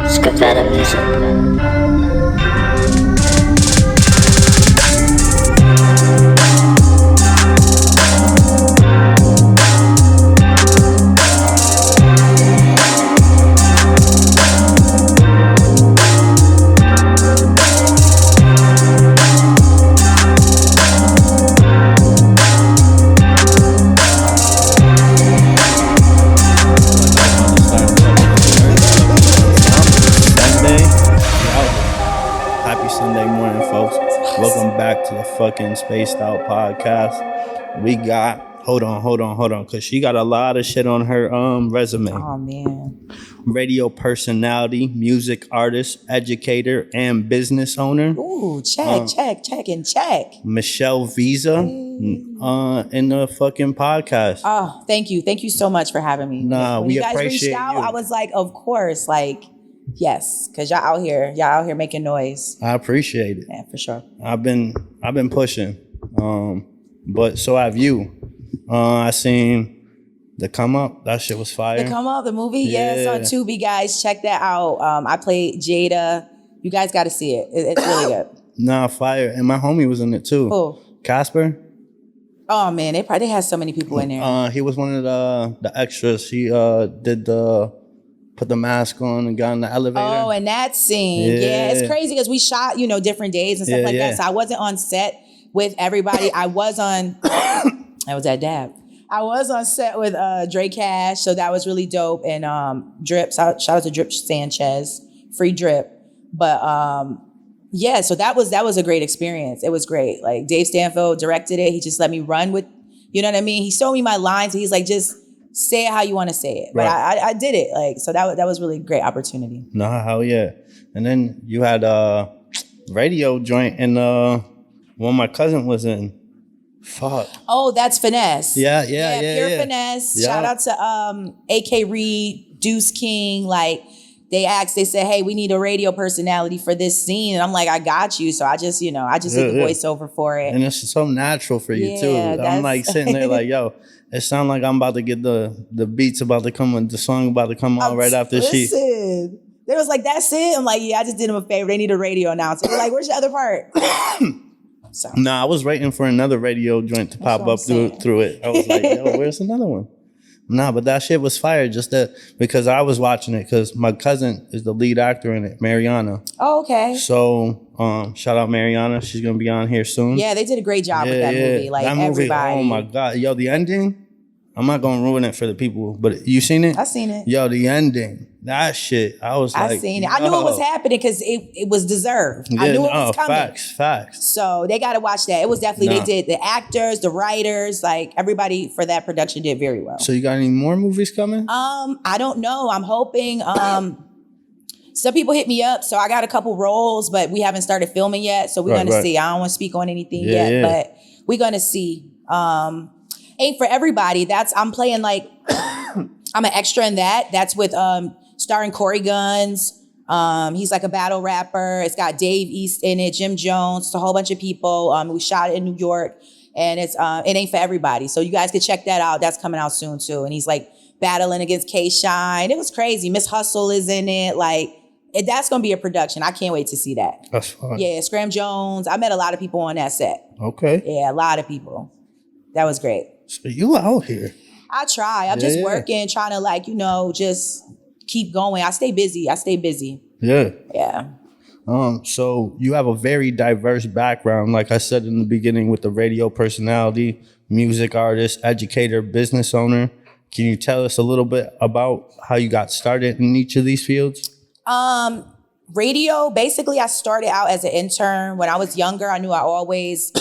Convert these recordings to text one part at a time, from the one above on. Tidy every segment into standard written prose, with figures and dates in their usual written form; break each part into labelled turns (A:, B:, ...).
A: Skavetta music.
B: To the fucking Spaced Out Podcast. We got hold on, because she got a lot of shit on her resume.
C: Oh man.
B: Radio personality, music artist, educator, and business owner.
C: Ooh, check.
B: Michelle Visa in the fucking podcast.
C: Oh, thank you so much for having me.
B: Nah,
C: when
B: we
C: you guys
B: appreciate
C: reached out,
B: you.
C: I was like, of course, like, yes, because y'all out here making noise.
B: I appreciate it.
C: Yeah, for sure.
B: I've been pushing, but so have you. I seen The Come Up. That shit was fire.
C: The Come Up, the movie, yeah, it's on Tubi, guys. Check that out. I played Jada. You guys got to see it. It's really good.
B: Nah, fire. And my homie was in it too.
C: Who?
B: Casper.
C: Oh man, they had so many people in there.
B: He was one of the extras. He put the mask on and got in the elevator.
C: Oh, and that scene. Yeah, it's crazy because we shot, different days and stuff like that. So I wasn't on set with everybody. I was at Dab. I was on set with Dre Cash, so that was really dope. And Drip, shout out to Drip Sanchez, free Drip. But so that was a great experience. It was great. Like Dave Stanfield directed it. He just let me run with, you know what I mean? He showed me my lines. He's like, just say it how you want to say it. But
B: right.
C: I did it. Like, so that was really a great opportunity.
B: Nah, hell yeah. And then you had a radio joint and one my cousin was in. Fuck.
C: Oh, that's Finesse.
B: Yeah.
C: Pure Finesse.
B: Yeah.
C: Shout out to AK Reed, Deuce King. Like, they said, hey, we need a radio personality for this scene. And I'm like, I got you. So I just did the voiceover for it.
B: And it's so natural for you too. I'm like sitting there like, yo, it sounds like I'm about to get the beats about to come on, the song about to come on right after she.
C: They was like, that's it? I'm like, yeah, I just did them a favor. They need a radio announcer. They're like, where's your other part? So.
B: Nah, I was waiting for another radio joint to pop up through it. I was like, yo, where's another one? Nah, but that shit was fire because I was watching it because my cousin is the lead actor in it, Mariana.
C: Oh, okay.
B: So shout out Mariana. She's going to be on here soon.
C: Yeah, they did a great job with that movie. Like that movie, everybody.
B: Oh my God. Yo, the ending, I'm not going to ruin it for the people, but you seen it?
C: I seen it.
B: Yo, the ending, that shit, I seen it.
C: I knew it was happening because it was deserved. I knew it was coming.
B: Facts.
C: So they got to watch that. It was definitely, they did the actors, the writers, like everybody for that production did very well.
B: So you got any more movies coming?
C: I don't know. I'm hoping, some people hit me up. So I got a couple roles, but we haven't started filming yet. So we're going to see. I don't want to speak on anything yet, but we're going to see. Ain't for everybody. I'm playing like, I'm an extra in that. That's with, starring Corey Guns. He's like a battle rapper. It's got Dave East in it, Jim Jones, it's a whole bunch of people. We shot it in New York, and it ain't for everybody. So you guys can check that out. That's coming out soon too. And he's like battling against K-Shine. It was crazy. Miss Hustle is in it. Like that's gonna be a production. I can't wait to see that.
B: That's fun.
C: Yeah, Scram Jones. I met a lot of people on that set.
B: Okay.
C: Yeah, a lot of people. That was great.
B: So you out here?
C: I try. I'm just working, trying to just keep going. I stay busy.
B: Yeah.
C: Yeah.
B: So you have a very diverse background, like I said in the beginning, with the radio personality, music artist, educator, business owner. Can you tell us a little bit about how you got started in each of these fields?
C: Radio, basically I started out as an intern. When I was younger, I knew I always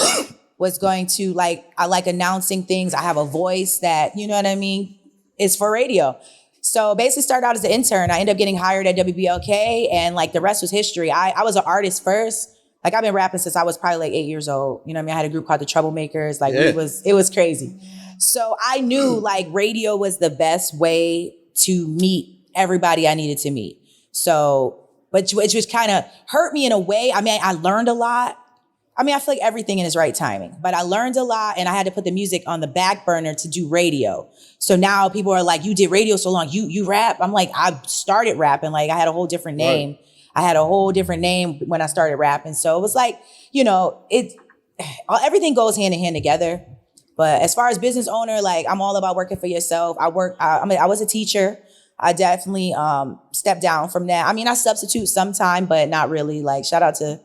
C: was going to I like announcing things. I have a voice that, you know what I mean, is for radio. So basically started out as an intern. I ended up getting hired at WBLK, and the rest was history. I was an artist first. I've been rapping since I was probably 8 years old. You know what I mean? I had a group called the Troublemakers. It was crazy. So I knew radio was the best way to meet everybody I needed to meet. So, but which was kind of hurt me in a way. I mean, I learned a lot. I mean, I feel like everything in its right timing, but I learned a lot and I had to put the music on the back burner to do radio. So now people are like, you did radio so long, you rap? I'm like, I started rapping. Like I had a whole different name. Right. I had a whole different name when I started rapping. So it was like, everything goes hand in hand together. But as far as business owner, like I'm all about working for yourself. I was a teacher. I definitely stepped down from that. I mean, I substitute sometime, but not really. Like shout out to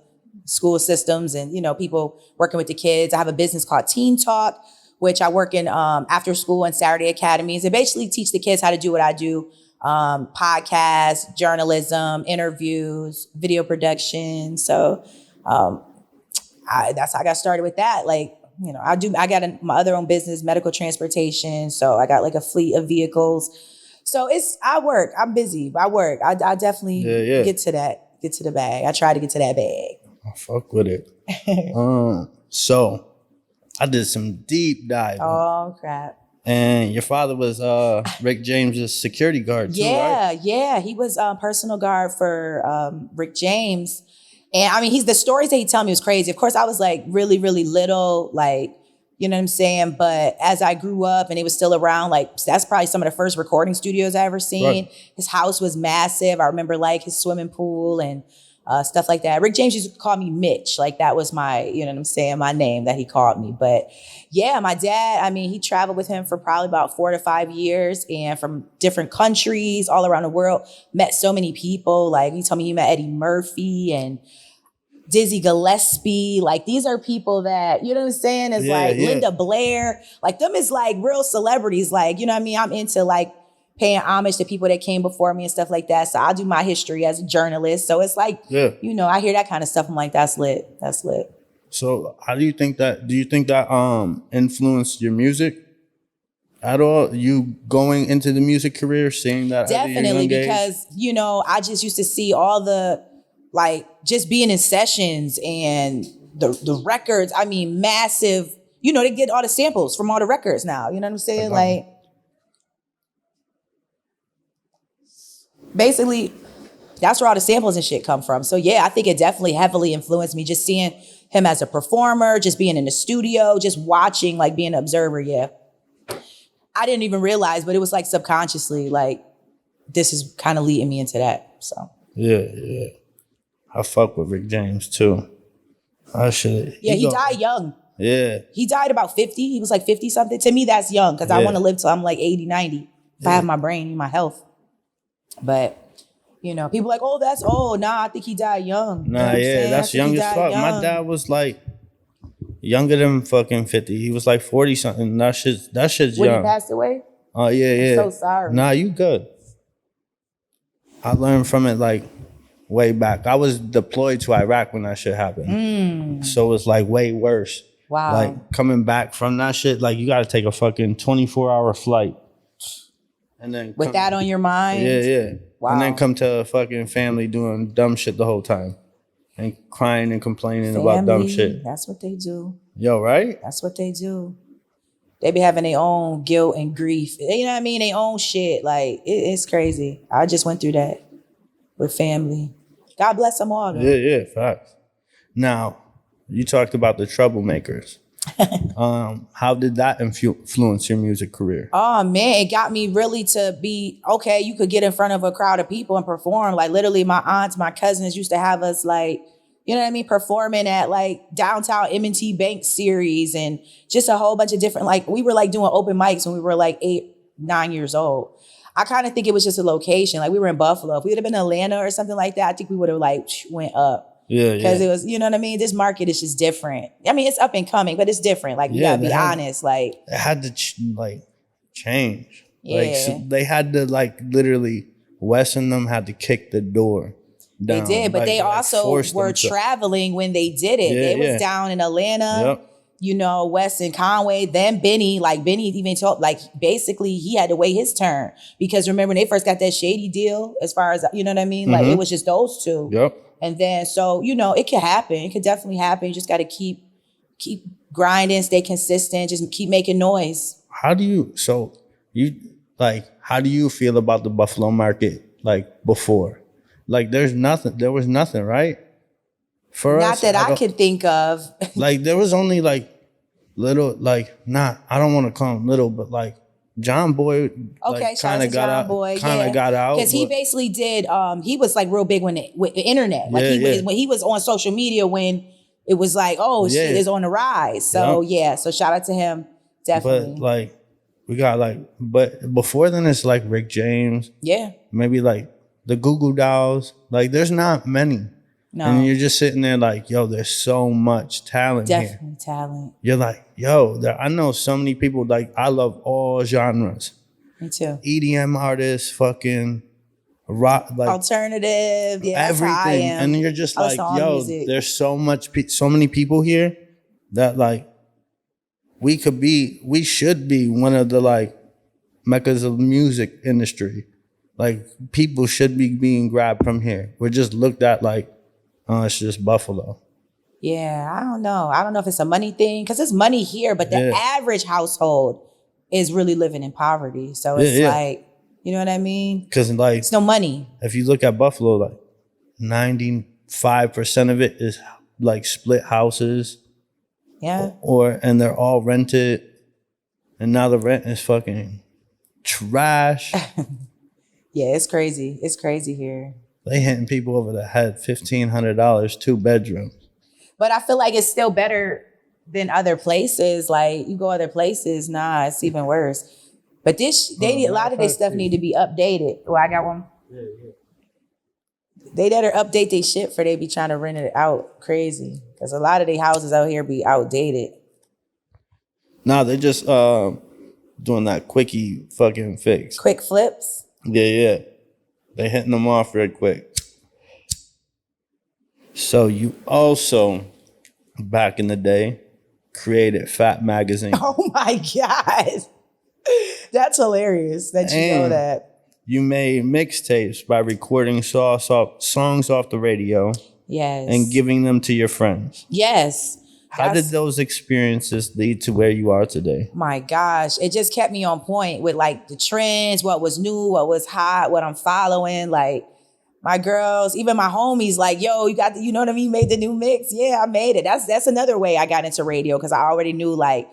C: school systems and, people working with the kids. I have a business called Teen Talk, which I work in after school and Saturday academies. They basically teach the kids how to do what I do. Podcasts, journalism, interviews, video production. So that's how I got started with that. Like, I got my other own business, medical transportation. So I got like a fleet of vehicles. So I work. I'm busy. I work. I definitely get to the bag. I try to get to that bag.
B: I fuck with it. So I did some deep diving.
C: Oh crap.
B: And your father was Rick James's security guard too, right?
C: Yeah. He was personal guard for Rick James. And I mean, the stories that he told me was crazy. Of course, I was like really, really little, like, you know what I'm saying? But as I grew up and it was still around, like, that's probably some of the first recording studios I ever seen. Right. His house was massive. I remember like his swimming pool and stuff like that. Rick James used to call me Mitch. Like that was my, you know what I'm saying, my name that he called me. But yeah, my dad, I mean, he traveled with him for probably about 4 to 5 years and from different countries all around the world, met so many people. Like he told me he met Eddie Murphy and Dizzy Gillespie. Like these are people that, you know what I'm saying, is Linda Blair. Like them is like real celebrities. Like, you know what I mean? I'm into like paying homage to people that came before me and stuff like that. So I do my history as a journalist. So it's like, I hear that kind of stuff. I'm like, that's lit. That's lit.
B: So how do you think that influenced your music at all? You going into the music career, seeing that?
C: Definitely, because, I just used to see all the, like, just being in sessions and the records. I mean, massive, they get all the samples from all the records now. You know what I'm saying? Like, basically, that's where all the samples and shit come from. So yeah, I think it definitely heavily influenced me. Just seeing him as a performer, just being in the studio, just watching, like being an observer. Yeah, I didn't even realize, but it was like subconsciously, like this is kind of leading me into that. So yeah,
B: I fuck with Rick James too. I should.
C: Yeah, he died young.
B: Yeah,
C: he died about 50. He was like 50 something. To me, that's young because I want to live till I'm like 80, 90. If I have my brain and my health. But, people like, oh, that's old. Nah, I think he died young.
B: Nah, that's young as fuck. Young. My dad was like younger than fucking 50. He was like 40 something. That shit's young.
C: When he passed away?
B: Oh, yeah.
C: I'm so sorry.
B: Nah, you good. I learned from it like way back. I was deployed to Iraq when that shit happened. So it's like way worse.
C: Wow.
B: Like coming back from that shit, like you got to take a fucking 24-hour flight. And then
C: with that on your mind?
B: Yeah.
C: Wow.
B: And then come to a fucking family doing dumb shit the whole time. And crying and complaining about dumb shit.
C: That's what they do.
B: Yo, right?
C: That's what they do. They be having their own guilt and grief. You know what I mean? Their own shit. Like, it's crazy. I just went through that with family. God bless them all, though.
B: Yeah, facts. Now, you talked about the troublemakers. How did that influence your music career?
C: Oh man, it got me really to be okay. You could get in front of a crowd of people and perform. Like literally, my aunts, my cousins used to have us like, you know what I mean, performing at like downtown M&T Bank series and just a whole bunch of different. Like we were like doing open mics when we were like 8, 9 years old. I kind of think it was just a location. Like we were in Buffalo. If we would have been in Atlanta or something like that, I think we would have like went up.
B: Yeah,
C: because it was, you know what I mean? This market is just different. I mean, it's up and coming, but it's different. Like, you gotta be honest. Like,
B: it had to change.
C: Yeah.
B: Like, so they had to literally, Wes and them had to kick the door down.
C: They did, but they also were traveling when they did it. They was down in Atlanta. Yep. Wes and Conway, then Benny. Like Benny even told, like basically he had to wait his turn because remember when they first got that shady deal, as far as you know what I mean. Like it was just those two.
B: Yep.
C: And then, so, it could happen. It could definitely happen. You just got to keep grinding, stay consistent, just keep making noise.
B: How do you feel about the Buffalo market, like before? Like there was nothing, right? For
C: Not
B: us,
C: that I could think of.
B: Like there was only like little, like I don't want to call him little, but like John Boy,
C: Okay,
B: like
C: shout out to John Boy.
B: Kind of got out
C: because he basically did. He was like real big with the internet. Like when he was on social media when it was like, oh shit, is on the rise. So so shout out to him, definitely.
B: But like we got like, but before then it's like Rick James.
C: Yeah,
B: maybe like the Google Dolls. Like there's not many.
C: No.
B: And you're just sitting there like, yo, there's so much talent
C: definitely
B: here.
C: talent.
B: You're like, yo, I know so many people. Like I love all genres.
C: Me too.
B: EDM artists, fucking rock, like
C: alternative, yeah,
B: everything.
C: That's how I am.
B: And you're just like, yo,
C: music.
B: There's so many people here that like we should be one of the like meccas of the music industry. Like people should be being grabbed from here. We're just looked at like, oh, it's just Buffalo.
C: Yeah, I don't know. I don't know if it's a money thing because it's money here, but the average household is really living in poverty. So it's like, you know what I mean?
B: Because like,
C: it's no money.
B: If you look at Buffalo, like 95% of it is like split houses.
C: Yeah.
B: And they're all rented. And now the rent is fucking trash.
C: Yeah, it's crazy. It's crazy here.
B: They hitting people over the head, $1,500, 2 bedrooms.
C: But I feel like it's still better than other places. Like you go other places, nah, it's even worse. But a lot of their stuff need to be updated. Oh, I got one. Yeah. They better update their shit for they be trying to rent it out crazy. Because a lot of their houses out here be outdated.
B: Nah, they just doing that quickie fucking fix.
C: Quick flips?
B: Yeah. They hitting them off real quick. So you also, back in the day, created Fat Magazine.
C: Oh my God. That's hilarious that you know that.
B: You made mixtapes by recording songs off the radio.
C: Yes.
B: And giving them to your friends.
C: Yes.
B: How did those experiences lead to where you are today?
C: My gosh, it just kept me on point with like the trends, what was new, what was hot, what I'm following. Like my girls, even my homies, like, yo, you know what I mean? You made the new mix. Yeah, I made it. That's another way I got into radio because I already knew like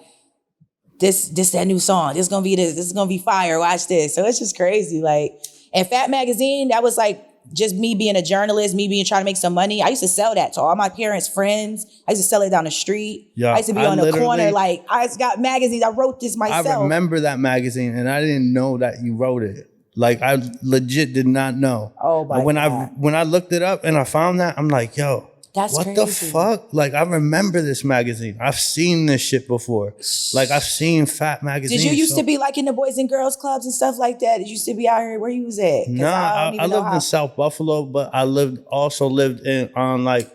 C: that new song. This is gonna be this. This is gonna be fire. Watch this. So it's just crazy. Like, and Fat Magazine, that was like just me being a journalist, trying to make some money. I used to sell that to all my parents' friends. I used to sell it down the street. Yeah, I used to be on the corner like, I got magazines. I wrote this myself.
B: I remember that magazine and I didn't know that you wrote it. Like I legit did not know.
C: Oh my God.
B: When I looked it up and I found that, I'm like, yo,
C: that's
B: what
C: crazy.
B: The fuck? Like I remember this magazine. I've seen this shit before. Like I've seen Fat Magazine.
C: Did you used to be like in the Boys and Girls Clubs and stuff like that? Did you used to be out here? Where you was at?
B: Nah, I lived in South Buffalo, but I also lived on like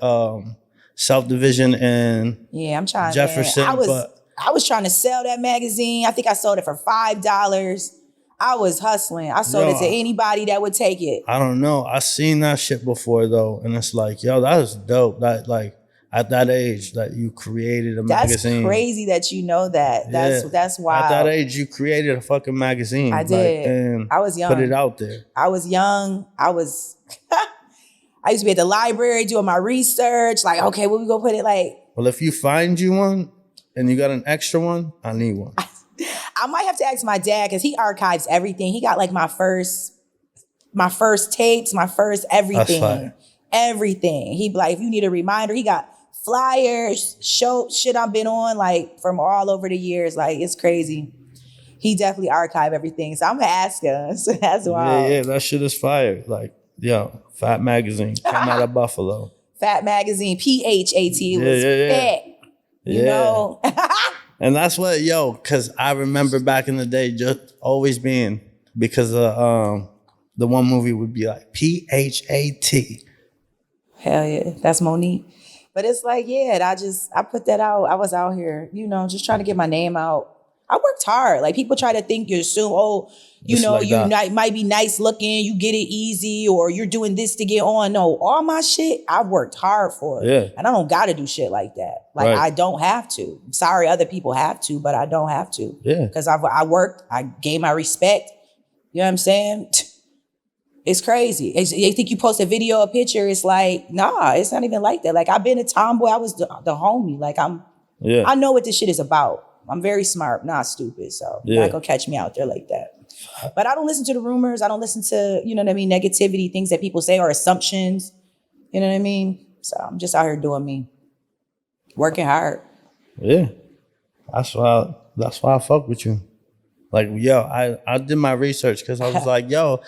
B: South Division and Jefferson.
C: I was trying to sell that magazine. I think I sold it for $5. I was hustling. I sold it to anybody that would take it.
B: I don't know. I seen that shit before though, and it's like, yo, that was dope. That like at that age that you created a magazine.
C: That's crazy that you know that. That's wild.
B: At that age, you created a fucking magazine.
C: I did.
B: And
C: I was young.
B: Put it out there.
C: I was young. I used to be at the library doing my research. Like, okay, where we gonna put it? Like,
B: well, if you find you one and you got an extra one, I need one.
C: I might have to ask my dad because he archives everything. He got like my first tapes, my first everything. Everything. He'd be like, if you need a reminder, he got flyers, shit I've been on like from all over the years. Like it's crazy. He definitely archived everything. So I'm gonna ask him. So that's wild.
B: Yeah, that shit is fire. Like, yo, Fat Magazine, come out of Buffalo.
C: Fat Magazine, PHAT. It was fat. You know?
B: And that's what, because I remember back in the day just always being, because the one movie would be like PHAT.
C: Hell yeah, that's Monique. But it's like, I put that out. I was out here, just trying to get my name out. I worked hard. Like people try to think you assume, might be nice looking, you get it easy, or you're doing this to get on. No, all my shit, I worked hard for it. Yeah. And I don't gotta do shit like that. Like I don't have to. I'm sorry other people have to, but I don't have to. Yeah. Because I worked, I gave my respect. You know what I'm saying? It's crazy. They think you post a video, a picture. It's like, nah, it's not even like that. Like, I've been a tomboy. I was the homie. Like, I know what this shit is about. I'm very smart, not stupid. So you're not gonna catch me out there like that. But I don't listen to the rumors. I don't listen to, you know what I mean, negativity, things that people say or assumptions. You know what I mean? So I'm just out here doing me. Working hard.
B: Yeah. That's why I fuck with you. Like, yo, I did my research because I was like, yo,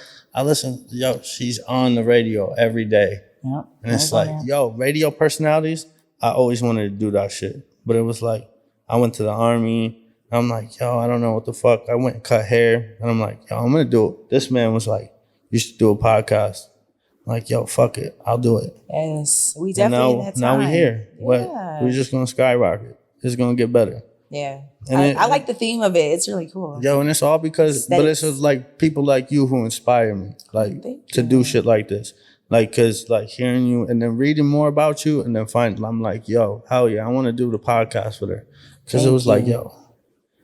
B: she's on the radio every day.
C: Yeah,
B: and it's like, yo, radio personalities, I always wanted to do that shit. But it was like, I went to the Army. I'm like, yo, I don't know what the fuck. I went and cut hair. And I'm like, yo, I'm going to do it. This man was like, you should do a podcast. I'm like, yo, fuck it. I'll do it.
C: Yes, we definitely in that time.
B: Now we're here.
C: Yeah.
B: But we're just going to skyrocket. It's going to get better.
C: Yeah. And I like the theme of it. It's really cool.
B: Yo, and it's all because, but it's just like people like you who inspire me, like to do shit like this. Like, cause like hearing you and then reading more about you and then I'm like, yo, hell yeah, I want to do the podcast with her. Cause it was like, yo,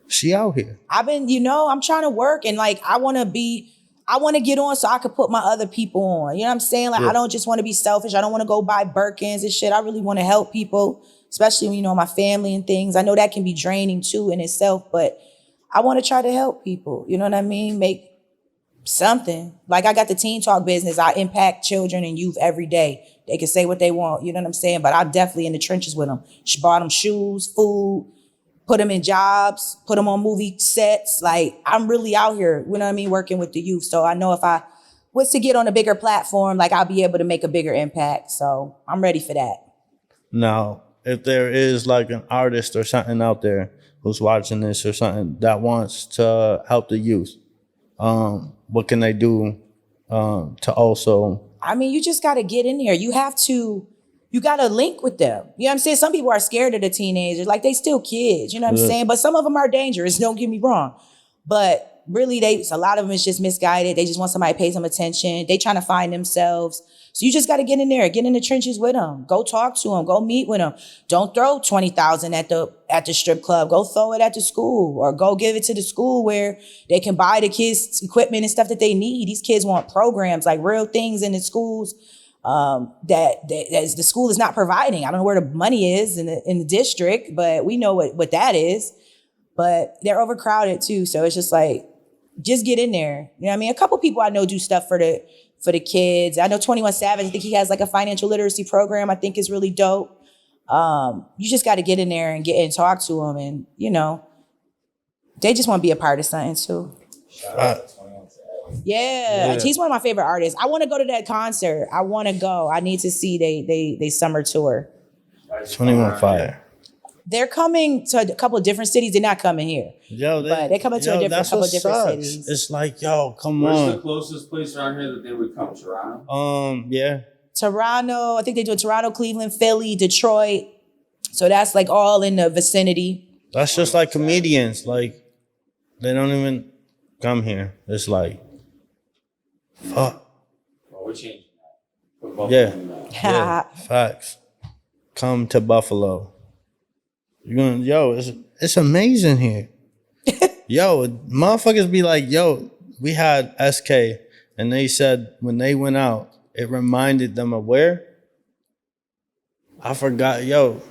B: she out here.
C: I've been, I'm trying to work and like, I want to get on so I could put my other people on. You know what I'm saying? Like, I don't just want to be selfish. I don't want to go buy Birkins and shit. I really want to help people, especially when, my family and things. I know that can be draining too in itself, but I want to try to help people. You know what I mean? Make something. Like, I got the Teen Talk business. I impact children and youth every day. They can say what they want. You know what I'm saying? But I'm definitely in the trenches with them. Bought them shoes, food, put them in jobs, put them on movie sets. Like, I'm really out here, you know what I mean, working with the youth. So I know if I was to get on a bigger platform, like, I'll be able to make a bigger impact. So I'm ready for that.
B: Now, if there is like an artist or something out there who's watching this or something that wants to help the youth, what can they do to also?
C: I mean, you just got to get in there. You got to link with them. You know what I'm saying? Some people are scared of the teenagers. Like, they still kids, you know what I'm saying? But some of them are dangerous, don't get me wrong. But really, a lot of them is just misguided. They just want somebody to pay some attention. They trying to find themselves. So you just got to get in there, get in the trenches with them. Go talk to them. Go meet with them. Don't throw $20,000 at the strip club. Go throw it at the school or go give it to the school where they can buy the kids equipment and stuff that they need. These kids want programs, like real things in the schools that the school is not providing. I don't know where the money is in the district, but we know what that is. But they're overcrowded too. So it's just like, just get in there. You know what I mean? A couple people I know do stuff for the kids. I know 21 Savage, I think he has like a financial literacy program I think is really dope. You just got to get in there and talk to them. And, they just want to be a part of something too. Yeah, he's one of my favorite artists. I want to go to that concert. I want to go. I need to see they summer tour.
B: 21 Fire.
C: They're coming to a couple of different cities. They're not coming here. But they're coming to a couple of different cities.
B: It's like, yo, come
D: on.
B: Where's
D: the closest place around here that they would come? Toronto?
B: Yeah.
C: Toronto. I think they do Toronto, Cleveland, Philly, Detroit. So that's like all in the vicinity.
B: That's just like comedians. Like, they don't even come here. It's like, fuck.
D: Well, we're changing that.
B: Yeah, facts. Come to Buffalo. You're gonna, it's amazing here. Yo, motherfuckers be like, yo, we had SK, and they said when they went out, it reminded them of where? I forgot. Yo,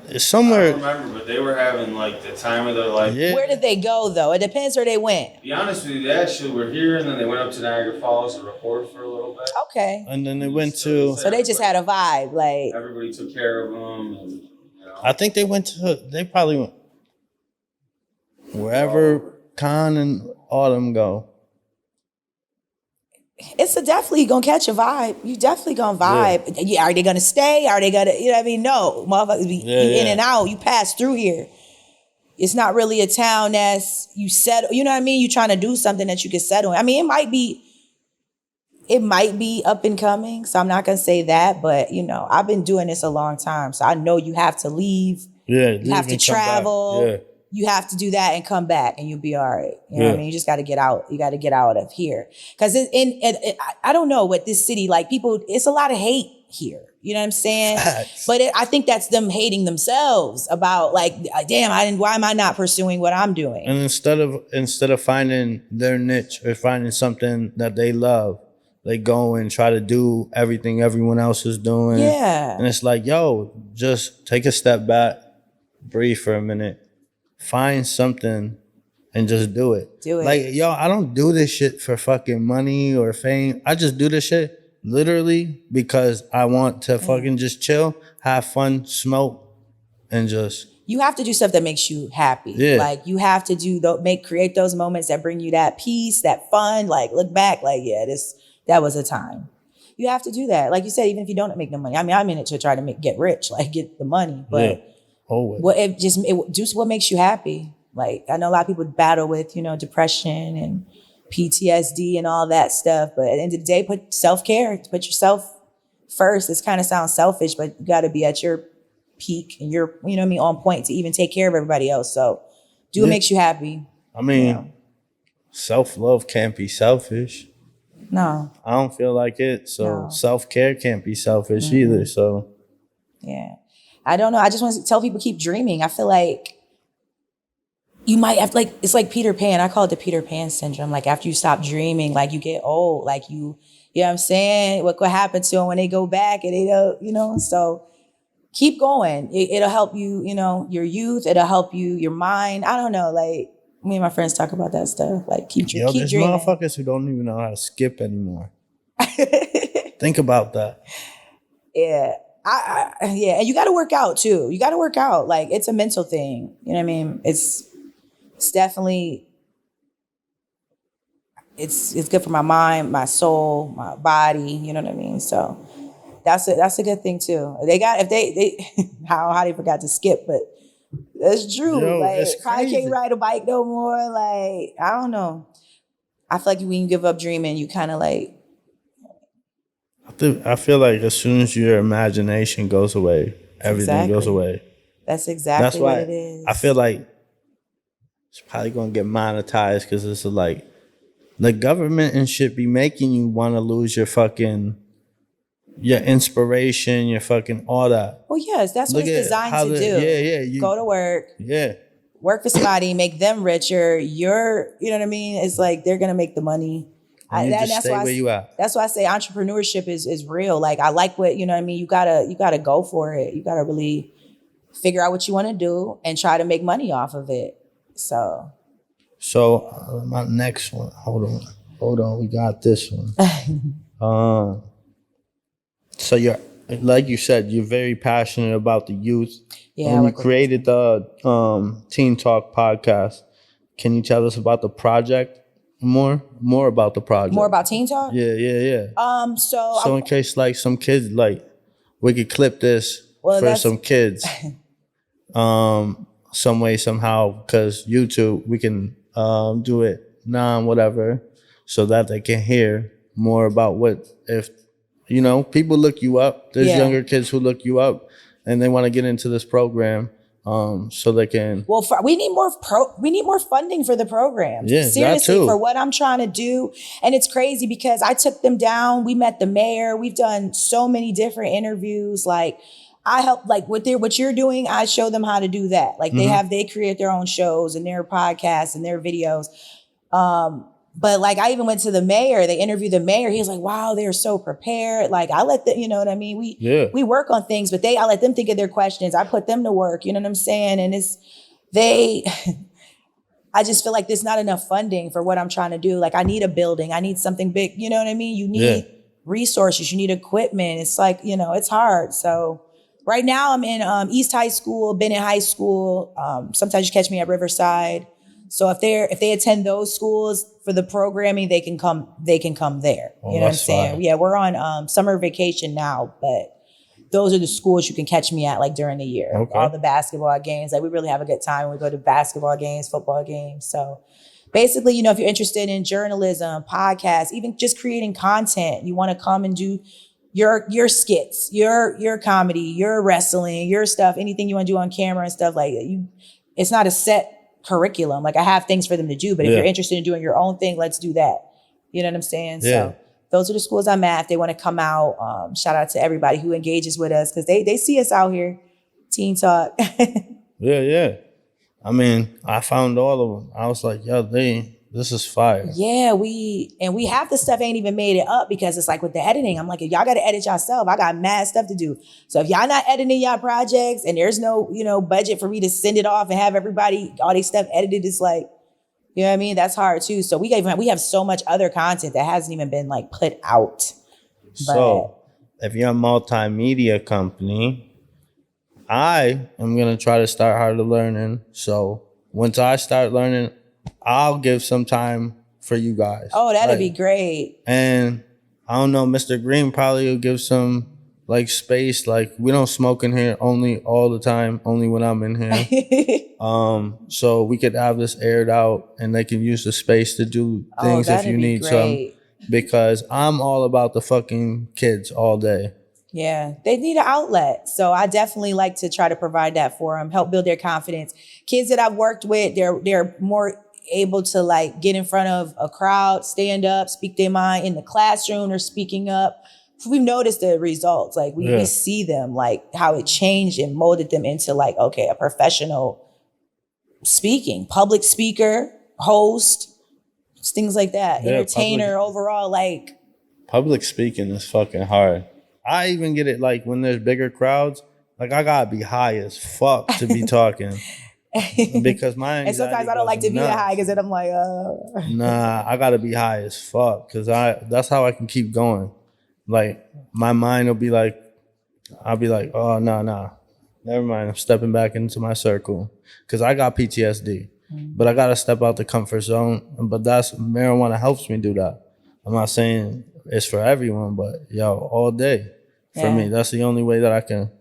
B: it's somewhere.
D: I don't remember, but they were having like the time of their life.
B: Yeah.
C: Where did they go though? It depends where they went.
D: To be honest with you, they actually were here, and then they went up to Niagara Falls to record for a little bit.
C: Okay.
B: And then they went to.
C: So they just had a vibe, like
D: everybody took care of them, and
B: I think they went to. They probably went wherever Khan and Autumn go.
C: It's definitely gonna catch a vibe. You definitely gonna vibe. Yeah. Are they gonna stay? Are they gonna, you know what I mean? No, motherfuckers be in and out. You pass through here. It's not really a town that's you settle. You know what I mean? You trying to do something that you can settle in. I mean, it might be up and coming. So I'm not gonna say that, but I've been doing this a long time, so I know you have to leave.
B: Yeah,
C: you have to travel. Yeah. You have to do that and come back and you'll be all right. You know what I mean? You just got to get out. You got to get out of here. Because I don't know what this city, like people, it's a lot of hate here. You know what I'm saying? But I think that's them hating themselves about like, damn, why am I not pursuing what I'm doing?
B: And instead of finding their niche or finding something that they love, they go and try to do everything everyone else is doing.
C: Yeah.
B: And it's like, yo, just take a step back, breathe for a minute, find something and just do it.
C: Do it.
B: Like, yo, I don't do this shit for fucking money or fame. I just do this shit literally because I want to fucking just chill, have fun, smoke, and just...
C: You have to do stuff that makes you happy.
B: Yeah.
C: Like you have to create those moments that bring you that peace, that fun. Like look back, like that was a time. You have to do that. Like you said, even if you don't make no money. I mean, I'm in it to try to get rich, like get the money. But do what makes you happy. Like I know a lot of people battle with, depression and PTSD and all that stuff. But at the end of the day, put self-care, put yourself first. This kind of sounds selfish, but you got to be at your peak and you're, on point to even take care of everybody else. So do what makes you happy.
B: I mean, self-love can't be selfish.
C: No.
B: I don't feel like it. So self-care can't be selfish either. So
C: yeah. I don't know. I just want to tell people keep dreaming. I feel like you might have it's like Peter Pan. I call it the Peter Pan syndrome. Like after you stop dreaming, like you get old, like you know what I'm saying? What could happen to them when they go back and they don't, so keep going. It'll help you, your youth. It'll help you, your mind. I don't know. Like me and my friends talk about that stuff. Like keep dreaming.
B: There's motherfuckers who don't even know how to skip anymore. Think about that.
C: Yeah. And you got to work out too. You got to work out. Like it's a mental thing. You know what I mean? It's definitely, it's good for my mind, my soul, my body. You know what I mean? So that's a good thing too. They got, if they how they forgot to skip, but that's true.
B: Yo,
C: like
B: it's
C: I
B: crazy.
C: can't ride a bike no more. Like, I don't know. I feel like when you give up dreaming, you kind of like.
B: I feel like as soon as your imagination goes away, everything goes away.
C: That's exactly what it is.
B: I feel like it's probably gonna get monetized because it's like the government and shit be making you want to lose your inspiration, your fucking all that.
C: Well, yes, that's what it's designed to do.
B: Yeah. You
C: go to work.
B: Yeah.
C: Work for somebody, make them richer. You know what I mean? It's like they're gonna make the money.
B: That's stay where you at.
C: That's why I say entrepreneurship is real. Like I like what, you know what I mean? You gotta go for it. You gotta really figure out what you want to do and try to make money off of it. So
B: my next one. Hold on. We got this one. So you're, like you said, you're very passionate about the youth.
C: Yeah.
B: And you created the Teen Talk podcast. Can you tell us about the project? More about the project.
C: More about Teen Talk?
B: Yeah.
C: So
B: in case like some kids, like we could clip this for some kids, some way somehow, because YouTube we can do it whatever, so that they can hear more about what if. People look you up. There's younger kids who look you up and they want to get into this program so they can.
C: Well, we need more funding for the programs.
B: Yeah,
C: seriously,
B: that too.
C: For what I'm trying to do. And it's crazy because I took them down. We met the mayor. We've done so many different interviews. Like I help, like what you're doing, I show them how to do that. Like they create their own shows and their podcasts and their videos. But like I even went to the mayor, they interviewed the mayor. He was like, wow, they're so prepared. Like I let them, you know what I mean? We work on things, but I let them think of their questions. I put them to work, you know what I'm saying? And I just feel like there's not enough funding for what I'm trying to do. Like I need a building, I need something big, you know what I mean? You need resources, you need equipment. It's like, it's hard. So right now I'm in East High School, Bennett High School. Sometimes you catch me at Riverside. So if they attend those schools for the programming, they can come there.
B: Oh,
C: you know what I'm saying? Fine. Yeah, we're on summer vacation now, but those are the schools you can catch me at like during the year.
B: Okay.
C: All the basketball games. Like we really have a good time when we go to basketball games, football games. So basically, if you're interested in journalism, podcasts, even just creating content, you want to come and do your skits, your comedy, your wrestling, your stuff, anything you want to do on camera and stuff like that. It's not a set curriculum. Like I have things for them to do, but if you're interested in doing your own thing, let's do that. You know what I'm saying?
B: Yeah.
C: So those are the schools I'm at. If they want to come out, shout out to everybody who engages with us because they see us out here. Teen Talk.
B: Yeah. I mean, I found all of them. I was like, yo, they This is fire.
C: Yeah, we half the stuff ain't even made it up because it's like with the editing, I'm like, if y'all got to edit yourself, I got mad stuff to do. So if y'all not editing y'all projects and there's no, budget for me to send it off and have everybody, all these stuff edited, it's like, you know what I mean? That's hard too. So we have so much other content that hasn't even been like put out.
B: So if you're a multimedia company, I am going to try to start harder learning. So once I start learning, I'll give some time for you guys.
C: Oh, that'd be great.
B: And I don't know, Mr. Green probably will give some like space. Like we don't smoke in here only all the time, only when I'm in here. So we could have this aired out and they can use the space to do things if you need some. Because I'm all about the fucking kids all day.
C: Yeah, they need an outlet. So I definitely like to try to provide that for them, help build their confidence. Kids that I've worked with, they're more able to like get in front of a crowd, stand up, speak their mind in the classroom or speaking up. We've noticed the results. Like we see them, like how it changed and molded them into like, okay, a professional speaking, public speaker, host, things like that. Yeah, entertainer overall, like.
B: Public speaking is fucking hard. I even get it like when there's bigger crowds, like I gotta be high as fuck to be talking. Because my anxiety
C: and sometimes I don't like to be that high because then I'm like,
B: Nah, I gotta be high as fuck because that's how I can keep going. Like my mind will be like, I'll be like, oh nah, never mind. I'm stepping back into my circle because I got PTSD. But I gotta step out the comfort zone. But marijuana helps me do that. I'm not saying it's for everyone, but all day for me, that's the only way that I can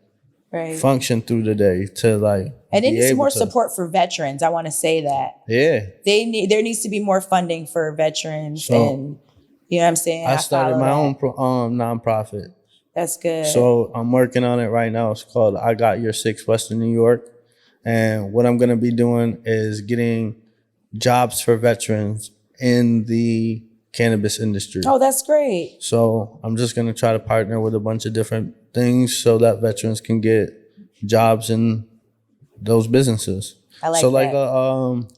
B: function through the day to like.
C: And it needs more support for veterans. I want to say that.
B: Yeah,
C: there needs to be more funding for veterans, and you know what I'm saying.
B: I started my own nonprofit.
C: That's good.
B: So I'm working on it right now. It's called I Got Your Six, Western New York. And what I'm going to be doing is getting jobs for veterans in the cannabis industry.
C: Oh, that's great.
B: So I'm just going to try to partner with a bunch of different things so that veterans can get jobs in those businesses.
C: I like
B: so
C: that.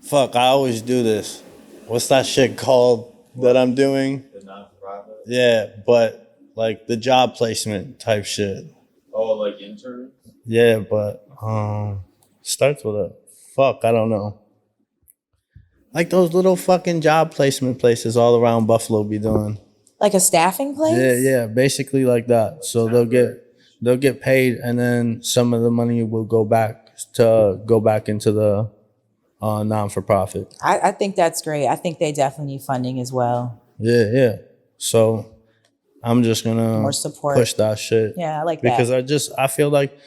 B: Fuck, I always do this. What's that shit called that I'm doing?
D: The non-profit?
B: Yeah, but like the job placement type shit.
D: Oh, like interns?
B: Yeah, but starts with a fuck, I don't know. Like those little fucking job placement places all around Buffalo be doing.
C: Like a staffing place?
B: Yeah, basically like that. So they'll get paid and then some of the money will go back into the non-for-profit.
C: I think that's great. I think they definitely need funding as well.
B: Yeah. So I'm just gonna
C: more support.
B: Push that shit.
C: Yeah, I like
B: because
C: that.
B: Because I feel like,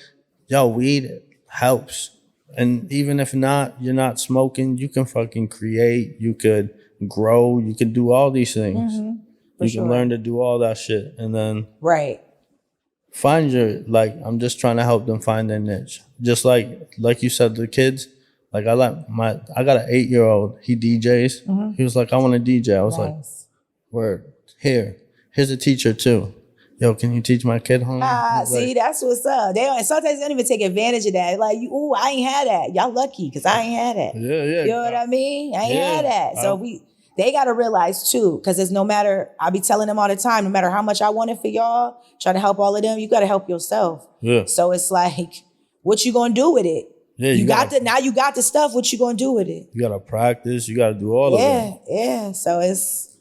B: weed helps. And even if you're not smoking, you can fucking create, you could grow, you could do all these things. Mm-hmm. You can learn to do all that shit. And then find I'm just trying to help them find their niche. Just like you said, the kids, like I got an 8-year-old, he DJs. Mm-hmm. He was like, I want to DJ. I was like, word, here's a teacher too. Yo, can you teach my kid home?
C: See, that's what's up. Sometimes they don't even take advantage of that. Like, I ain't had that. Y'all lucky because I ain't had that.
B: Yeah.
C: You know what I mean? I ain't had that. So they got to realize too, because it's I be telling them all the time, no matter how much I want it for y'all, try to help all of them, you got to help yourself.
B: Yeah.
C: So it's like, what you going to do with it? Yeah, now you got the stuff, what you going to do with it?
B: You got to practice. You got to do all of it.
C: Yeah. So it's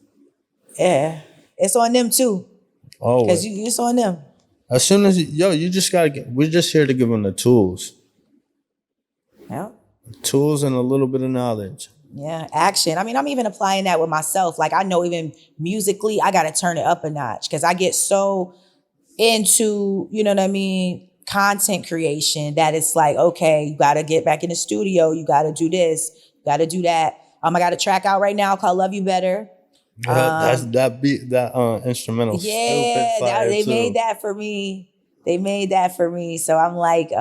C: on them too.
B: Oh,
C: because it's on them.
B: As soon as you just gotta we're just here to give them the tools.
C: Yeah.
B: Tools and a little bit of knowledge.
C: Yeah, action. I mean, I'm even applying that with myself. Like I know even musically, I gotta turn it up a notch because I get so into, you know what I mean, content creation that it's like, okay, you gotta get back in the studio, you gotta do this, you gotta do that. I got a track out right now called Love You Better.
B: That instrumental.
C: Yeah, they made that for me. So I'm like,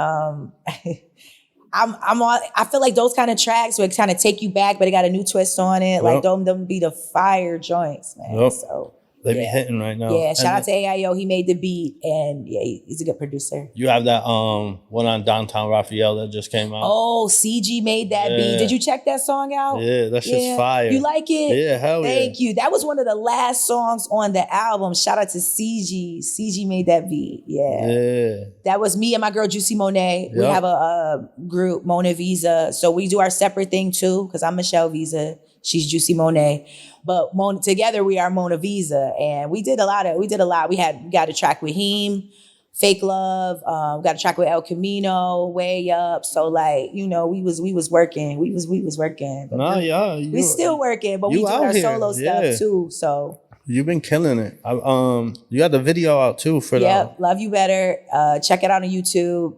C: I feel like those kind of tracks would kind of take you back, but it got a new twist on it. Yep. Like them be the fire joints, man. Yep. So
B: They be hitting right now.
C: Yeah, shout out to AIO. He made the beat, and yeah, he's a good producer.
B: You have that one on Downtown Raphael that just came out.
C: Oh, CG made that beat. Did you check that song out?
B: Yeah, that shit's fire.
C: You like it?
B: Yeah, hell yeah.
C: Thank you. That was one of the last songs on the album. Shout out to CG. CG made that beat. Yeah. That was me and my girl Juicy Monet. We have a group, Mona Visa. So we do our separate thing too, because I'm Michelle Visa. She's Juicy Monet. But together we are Mona Visa. And we did a lot. We got a track with Heem, Fake Love, got a track with El Camino, Way Up. So like, you know, we was working. We was working. But we still working, but we do our solo stuff too. So
B: you've been killing it. You got the video out too for that.
C: Yep, Love You Better. Check it out on YouTube,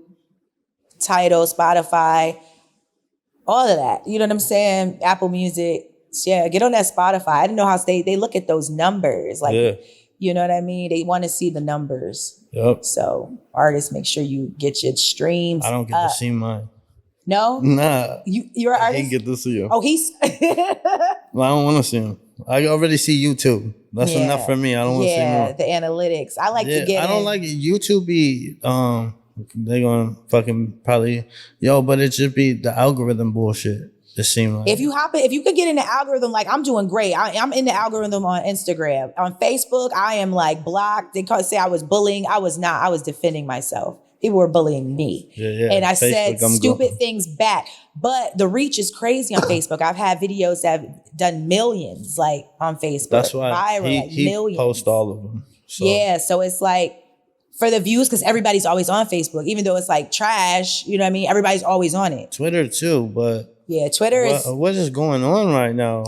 C: Tidal, Spotify, all of that. You know what I'm saying? Apple Music. Yeah, get on that Spotify. I didn't know how they look at those numbers. Like, you know what I mean? They want to see the numbers.
B: Yep.
C: So artists, make sure you get your streams.
B: I don't get to see mine.
C: No?
B: Nah.
C: You're an artist?
B: I didn't get to see him.
C: Oh, he's...
B: Well, I don't want to see him. I already see YouTube. That's enough for me. I don't want to see more.
C: The analytics. I like to get
B: I don't like it. YouTube be... they gonna fucking probably... but it should be the algorithm bullshit. It seemed like
C: if you could get in the algorithm, like I'm doing great. I'm in the algorithm on Instagram. On Facebook, I am like blocked. They say I was bullying. I was not. I was defending myself. People were bullying me. And I said stupid things back. But the reach is crazy on Facebook. I've had videos that have done millions like on Facebook.
B: That's why
C: viral,
B: he
C: millions.
B: posts all of them. So.
C: Yeah, so it's like for the views, because everybody's always on Facebook, even though it's like trash, you know what I mean? Everybody's always on it.
B: Twitter too, but
C: yeah, Twitter is...
B: What is going on right now?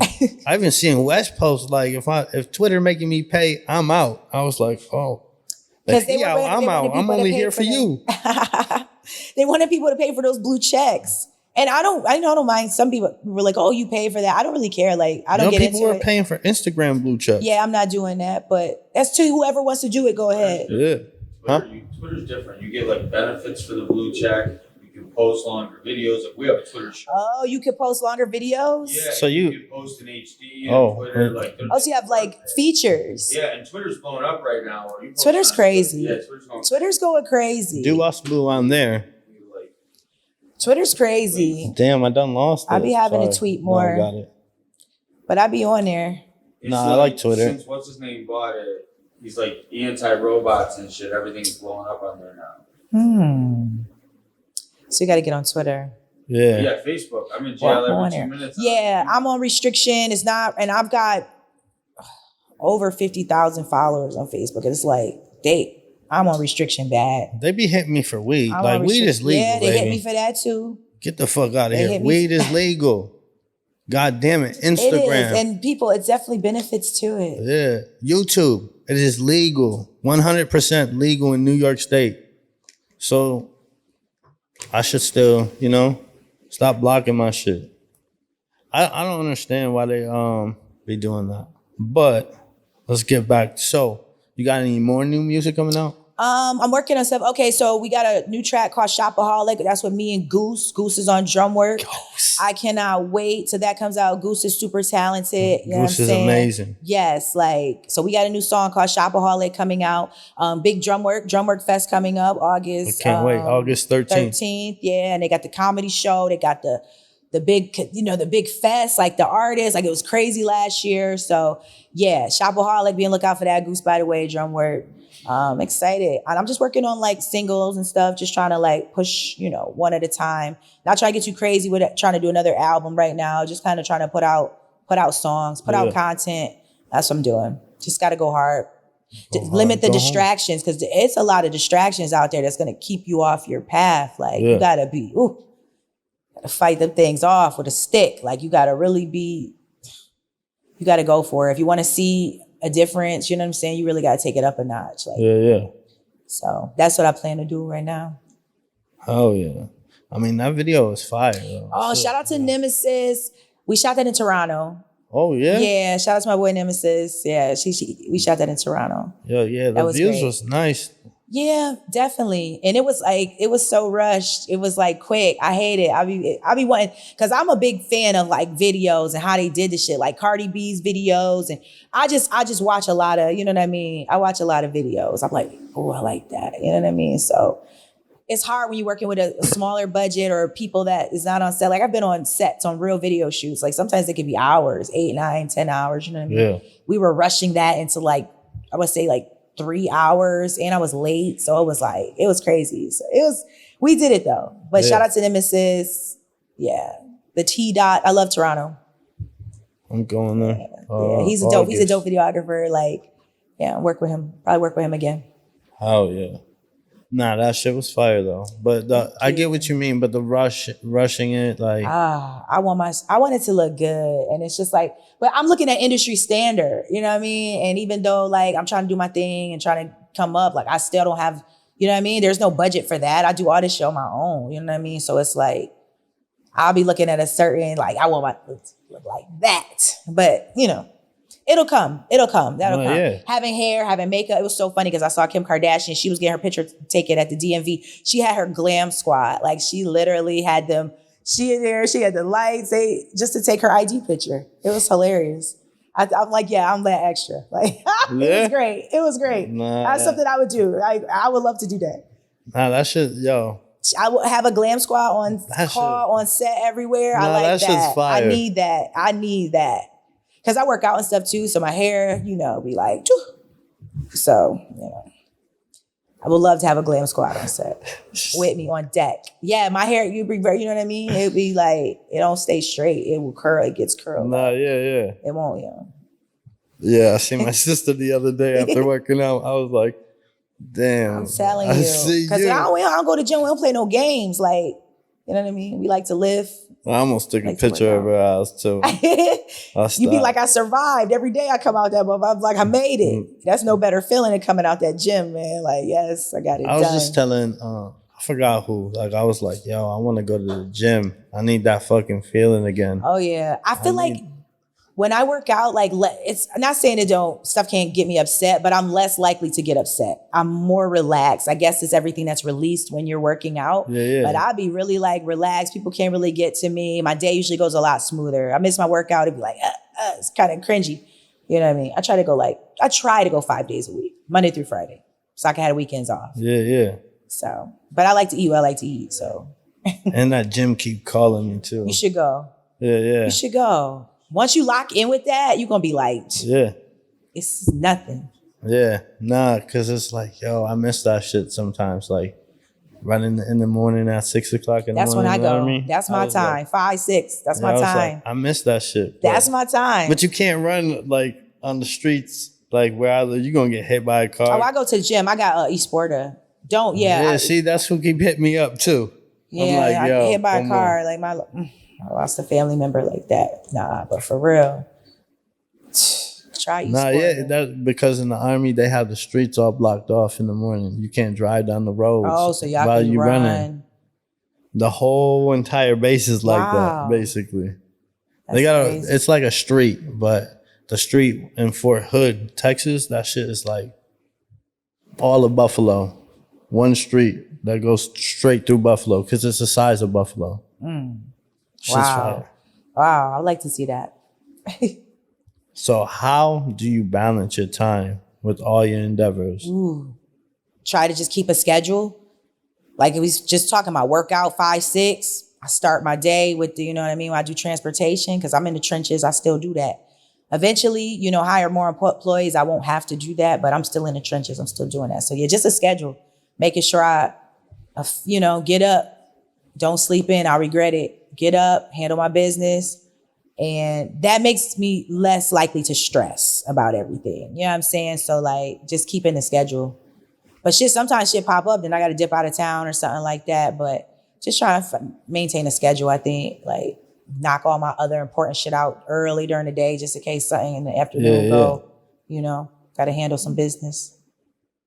B: I've been seeing West post like, if Twitter making me pay, I'm out. I was like, oh. If he out, I'm out. I'm only here for you.
C: They wanted people to pay for those blue checks. And I don't mind. Some people were like, oh, you pay for that. I don't really care. Like, I don't get into it.
B: People are paying for Instagram blue checks.
C: Yeah, I'm not doing that. But that's to whoever wants to do it, go ahead.
B: Yeah.
D: Twitter's different. You get like benefits for the blue check. You can post longer videos. Like, we have a Twitter show.
C: Oh, you can post longer videos?
D: Yeah.
B: So you
D: can post in HD on Twitter. Like,
C: so you have like features.
D: Yeah, and Twitter's blowing up right now.
C: Twitter's crazy.
D: Yeah,
C: Twitter's going crazy.
B: Do us blue on there.
C: Twitter's crazy.
B: Damn, I done lost it.
C: I be having to tweet more.
B: No, I got it.
C: But I be on there.
B: I like Twitter.
D: Since what's his name bought it, he's like anti-robots and shit. Everything's blowing up on there now.
C: So you got to get on Twitter.
D: Yeah, Facebook. I'm in jail every 2 minutes.
C: Yeah, I'm on restriction. It's not, and I've got over 50,000 followers on Facebook. And it's like, I'm on restriction bad.
B: They be hitting me for weed. Like, weed is legal.
C: Yeah, they hit me for that too.
B: Get the fuck out of here. Weed is legal. God damn it. Instagram.
C: It is. And people, it definitely benefits to it.
B: Yeah. YouTube. It is legal. 100% legal in New York State. So I should still, stop blocking my shit. I don't understand why they be doing that. But let's get back. So you got any more new music coming out?
C: I'm working on stuff. Okay, so we got a new track called Shopaholic. That's with me and Goose. Goose is on drum work. I cannot wait till that comes out. Goose is super talented. You know
B: Goose is amazing.
C: Yes, so we got a new song called Shopaholic coming out. Big Drum Work Fest coming up August.
B: I can't wait. August 13th.
C: Yeah, and they got the comedy show. They got the big, the big fest, like the artists. Like it was crazy last year. So yeah, Shopaholic. Be on lookout for that. Goose, by the way, drum work. Excited. And I'm just working on like singles and stuff, just trying to like push, one at a time. Not trying to get too crazy with it, trying to do another album right now. Just kind of trying to put out songs, put out content. That's what I'm doing. Just got to go hard. Limit the distractions, because it's a lot of distractions out there that's going to keep you off your path. Like you got to fight them things off with a stick. Like you got to really you got to go for it. If you want to see a difference, you know what I'm saying? You really got to take it up a notch. Like,
B: yeah.
C: So that's what I plan to do right now.
B: Oh, yeah. I mean, that video is fire. Though.
C: Oh, shout out to Nemesis. We shot that in Toronto.
B: Oh, yeah?
C: Yeah, shout out to my boy Nemesis. Yeah, we shot that in Toronto.
B: Yeah, the views was nice.
C: Yeah, definitely. And it was so rushed. It was like quick. I hate it. I be wanting, cause I'm a big fan of like videos and how they did the shit, like Cardi B's videos. And I just watch a lot of, you know what I mean? I watch a lot of videos. I'm like, oh, I like that. You know what I mean? So it's hard when you're working with a smaller budget or people that is not on set. Like I've been on sets on real video shoots. Like sometimes it could be hours, 8, 9, 10 hours. You know what I mean?
B: Yeah.
C: We were rushing that into like, I would say like 3 hours, and I was late. So it was crazy. So we did it though. But shout out to Nemesis. Yeah. The T Dot. I love Toronto.
B: I'm going there.
C: Yeah. He's a dope videographer. Like, yeah, work with him. Probably work with him again.
B: Oh yeah. Nah, that shit was fire though. But I get what you mean, but the rushing it, like
C: I want it to look good. And it's just like, but I'm looking at industry standard, you know what I mean? And even though like I'm trying to do my thing and trying to come up, like I still don't have, you know what I mean? There's no budget for that. I do all this shit on my own, you know what I mean? So it's like, I'll be looking at a certain, like I want my to look like that. But you know, it'll come. That'll come. Yeah. Having hair, having makeup. It was so funny because I saw Kim Kardashian. She was getting her picture taken at the DMV. She had her glam squad. Like she literally had them. She had the lights. Just to take her ID picture. It was hilarious. I'm like, yeah, I'm that extra. Like it was great. It was great. That's something I would do. I would love to do that.
B: Nah, that shit, yo.
C: I would have a glam squad on call, on set everywhere. I like that.
B: Shit's fire.
C: I need that. Because I work out and stuff too, so my hair, you know, be like, Choo. So, you know, I would love to have a glam squad on set with me on deck. Yeah, my hair, you know what I mean? It'd be like, it don't stay straight. It will curl, it gets curled.
B: Nah, yeah.
C: It won't, you know.
B: Yeah, I seen my sister the other day after working out. I was like, damn.
C: I'm telling you. Because I don't go to gym, we don't play no games. Like, you know what I mean? We like to live.
B: I almost took a picture of her ass too.
C: You be like, I survived. Every day I come out that motherfucker. I'm like, I made it. That's no better feeling than coming out that gym, man. Like, yes, I got it done.
B: I was just telling, I forgot who. Like, I was like, yo, I want to go to the gym. I need that fucking feeling again.
C: Oh, yeah. I feel like when I work out, like, it's not saying stuff can't get me upset, but I'm less likely to get upset. I'm more relaxed. I guess it's everything that's released when you're working out. Yeah. But I'll be really like relaxed. People can't really get to me. My day usually goes a lot smoother. I miss my workout. It'd be like, it's kind of cringy. You know what I mean? I try to go 5 days a week, Monday through Friday. So I can have weekends off.
B: Yeah.
C: So, but I like to eat what I like to eat. So.
B: And that gym keep calling me too.
C: You should go.
B: Yeah.
C: You should go. Once you lock in with that, you're going to be like, it's nothing.
B: Yeah. Nah, because it's like, yo, I miss that shit sometimes. Like running in the morning at 6 o'clock in the morning.
C: That's when I go. That's my time. Like, 5, 6. That's my time.
B: Like, I miss that shit.
C: That's my time.
B: But you can't run like on the streets, like where you're going to get hit by a car.
C: Oh, I go to the gym. I got Esporta.
B: See, that's who keep hitting me up too.
C: Yeah, I'm like, I get hit by a car. Like I lost a family member like that. Nah, but for real, try Esporta.
B: Nah, yeah, that's because in the Army they have the streets all blocked off in the morning. You can't drive down the roads.
C: Oh, so y'all can run. Running.
B: The whole entire base is like that, basically. That's crazy. It's like a street, but the street in Fort Hood, Texas, that shit is like all of Buffalo. One street that goes straight through Buffalo because it's the size of Buffalo.
C: Wow. I'd like to see that.
B: So how do you balance your time with all your endeavors?
C: Try to just keep a schedule. Like we was just talking about workout 5, 6. I start my day with the, you know what I mean? When I do transportation, because I'm in the trenches, I still do that. Eventually, hire more employees. I won't have to do that, but I'm still in the trenches. I'm still doing that. So yeah, just a schedule. Making sure I get up, don't sleep in. I'll regret it. Get up, handle my business. And that makes me less likely to stress about everything. You know what I'm saying? So like just keeping the schedule. But sometimes shit pop up, then I got to dip out of town or something like that. But just trying to maintain a schedule, I think. Like knock all my other important shit out early during the day just in case something in the afternoon go. Got to handle some business.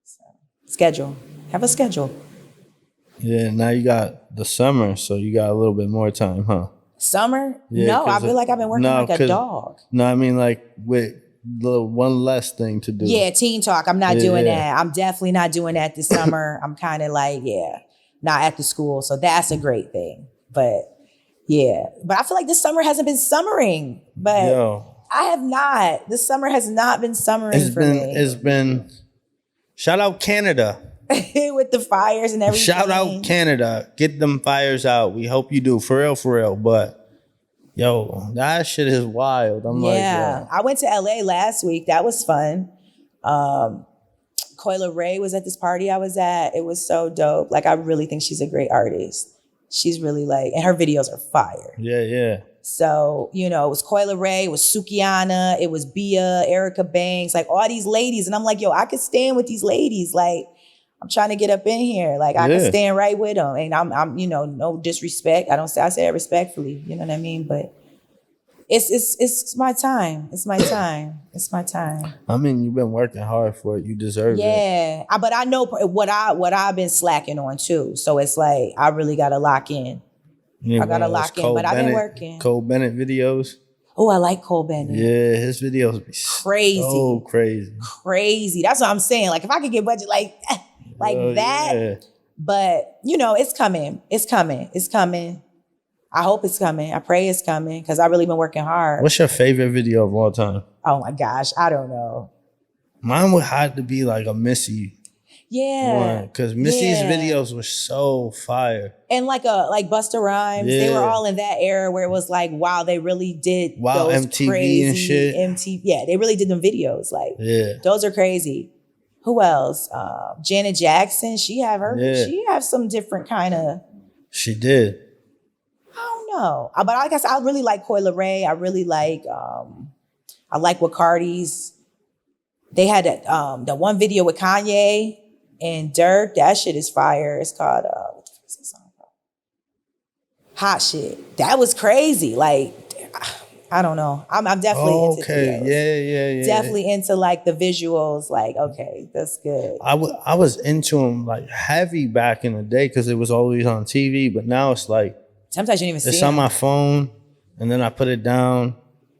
C: So, schedule. Have a schedule.
B: Yeah, now you got the summer, so you got a little bit more time, huh?
C: Summer?
B: Yeah,
C: no, I feel like I've been working like a dog.
B: No, I mean like with the one less thing to do.
C: Yeah, Teen Talk. I'm not doing that. I'm definitely not doing that this summer. I'm kind of like, not at the school. So that's a great thing. But yeah, but I feel like this summer hasn't been summering. But I have not. This summer has not been summering for me.
B: It's been, shout out Canada.
C: With the fires and everything.
B: Shout out Canada. Get them fires out. We hope you do. For real. But yo, that shit is wild. I'm like, yo.
C: I went to LA last week. That was fun. Coyle Ray was at this party I was at. It was so dope. Like, I really think she's a great artist. She's really like, and her videos are fire.
B: Yeah.
C: So, it was Coyle Ray, it was Sukiana, it was Bia, Erica Banks, like all these ladies. And I'm like, yo, I could stand with these ladies. Like, I'm trying to get up in here. Like, I can stand right with them. And I'm no disrespect. I say it respectfully. You know what I mean? But it's my time. It's my time.
B: I mean, you've been working hard for it. You deserve it.
C: Yeah. But I know what I've been slacking on too. So it's like, I really got to lock in. I got to lock in, but I've been working.
B: Cole Bennett videos.
C: Oh, I like Cole Bennett.
B: Yeah, his videos be
C: crazy.
B: So crazy.
C: Crazy. That's what I'm saying. Like, if I could get budget like that. Yeah. But, it's coming. It's coming. I hope it's coming. I pray it's coming because I've really been working hard.
B: What's your favorite video of all time?
C: Oh my gosh, I don't know.
B: Mine would have to be like a Missy.
C: Yeah.
B: Because Missy's videos were so fire.
C: And like Busta Rhymes, they were all in that era where it was like, wow, they really did those
B: MTV
C: crazy
B: and shit.
C: MTV. Yeah, they really did them videos. Like, those are crazy. Who else? Janet Jackson. She have some different kind of.
B: She did.
C: I don't know. But like I said, I really like Coyle Ray. I really like, I like what Cardi's. They had the one video with Kanye and Dirk. That shit is fire. It's called, what the fuck is that song called? Hot Shit. That was crazy. Like, I don't know. I'm definitely into videos.
B: Yeah.
C: Definitely into like the visuals. Like, okay, that's good.
B: I was into them like heavy back in the day because it was always on TV. But now it's like,
C: sometimes you don't even see it.
B: It's on my phone, and then I put it down,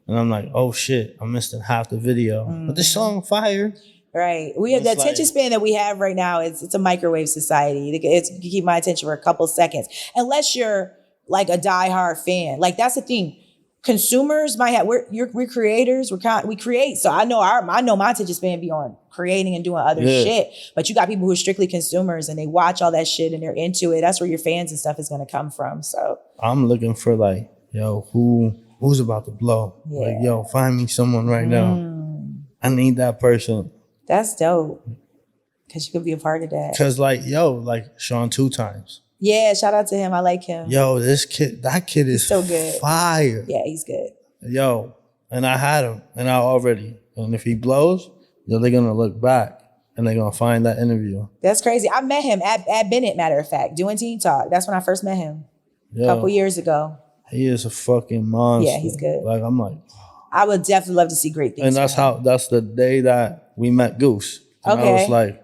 B: and I'm like, oh shit, I'm missing half the video. But this song fire.
C: Right. We have the attention span that we have right now. It's a microwave society. You can keep my attention for a couple seconds. Unless you're like a diehard fan. Like, that's the thing. Consumers might have, we're creators. We create. So I know my attention span be on creating and doing other shit. But you got people who are strictly consumers and they watch all that shit and they're into it. That's where your fans and stuff is going to come from. So I'm
B: looking for like, yo, who's about to blow? Yeah. Like, yo, find me someone right now. I need that person.
C: That's dope. Cause you could be a part of that.
B: Cause like, yo, like Sean 2 Times.
C: Yeah, shout out to him. I like him.
B: Yo, that kid is so good. Fire.
C: Yeah, he's good.
B: Yo, and I had him, and if he blows, they're gonna look back and they're gonna find that interview.
C: That's crazy. I met him at Bennett, matter of fact, doing Teen Talk. That's when I first met him. A couple years ago.
B: He is a fucking monster.
C: Yeah, he's good.
B: Like, I'm like,
C: I would definitely love to see great things.
B: And that's the day that we met Goose. And I was like,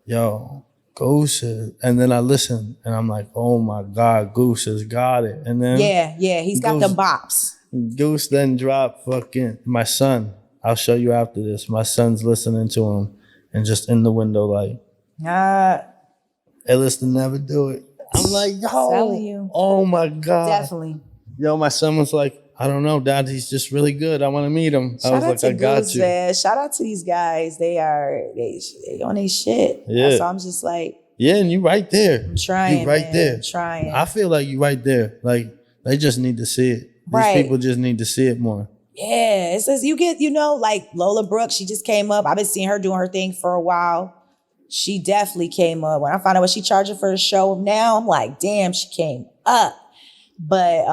B: yo, Goose is, and then I listened and I'm like, oh my God, Goose has got it. And then
C: he's got the bops.
B: Goose then dropped fucking my son. I'll show you after this. My son's listening to him and just in the window like, hey, listen, never do it. I'm like, yo, oh my God.
C: Definitely.
B: Yo, my son was like, I don't know, Dad, he's just really good. I want to meet him. I was like, I got you. Man.
C: Shout out to these guys. They on their shit.
B: Yeah.
C: So I'm just like.
B: Yeah, and you right there.
C: I'm trying,
B: you right there.
C: I'm trying.
B: I feel like you right there. Like, they just need to see it. These people just need to see it more.
C: Yeah, it says you get, like Lola Brooke, she just came up. I've been seeing her doing her thing for a while. She definitely came up. When I found out what she charging for the show now, I'm like, damn, she came up. But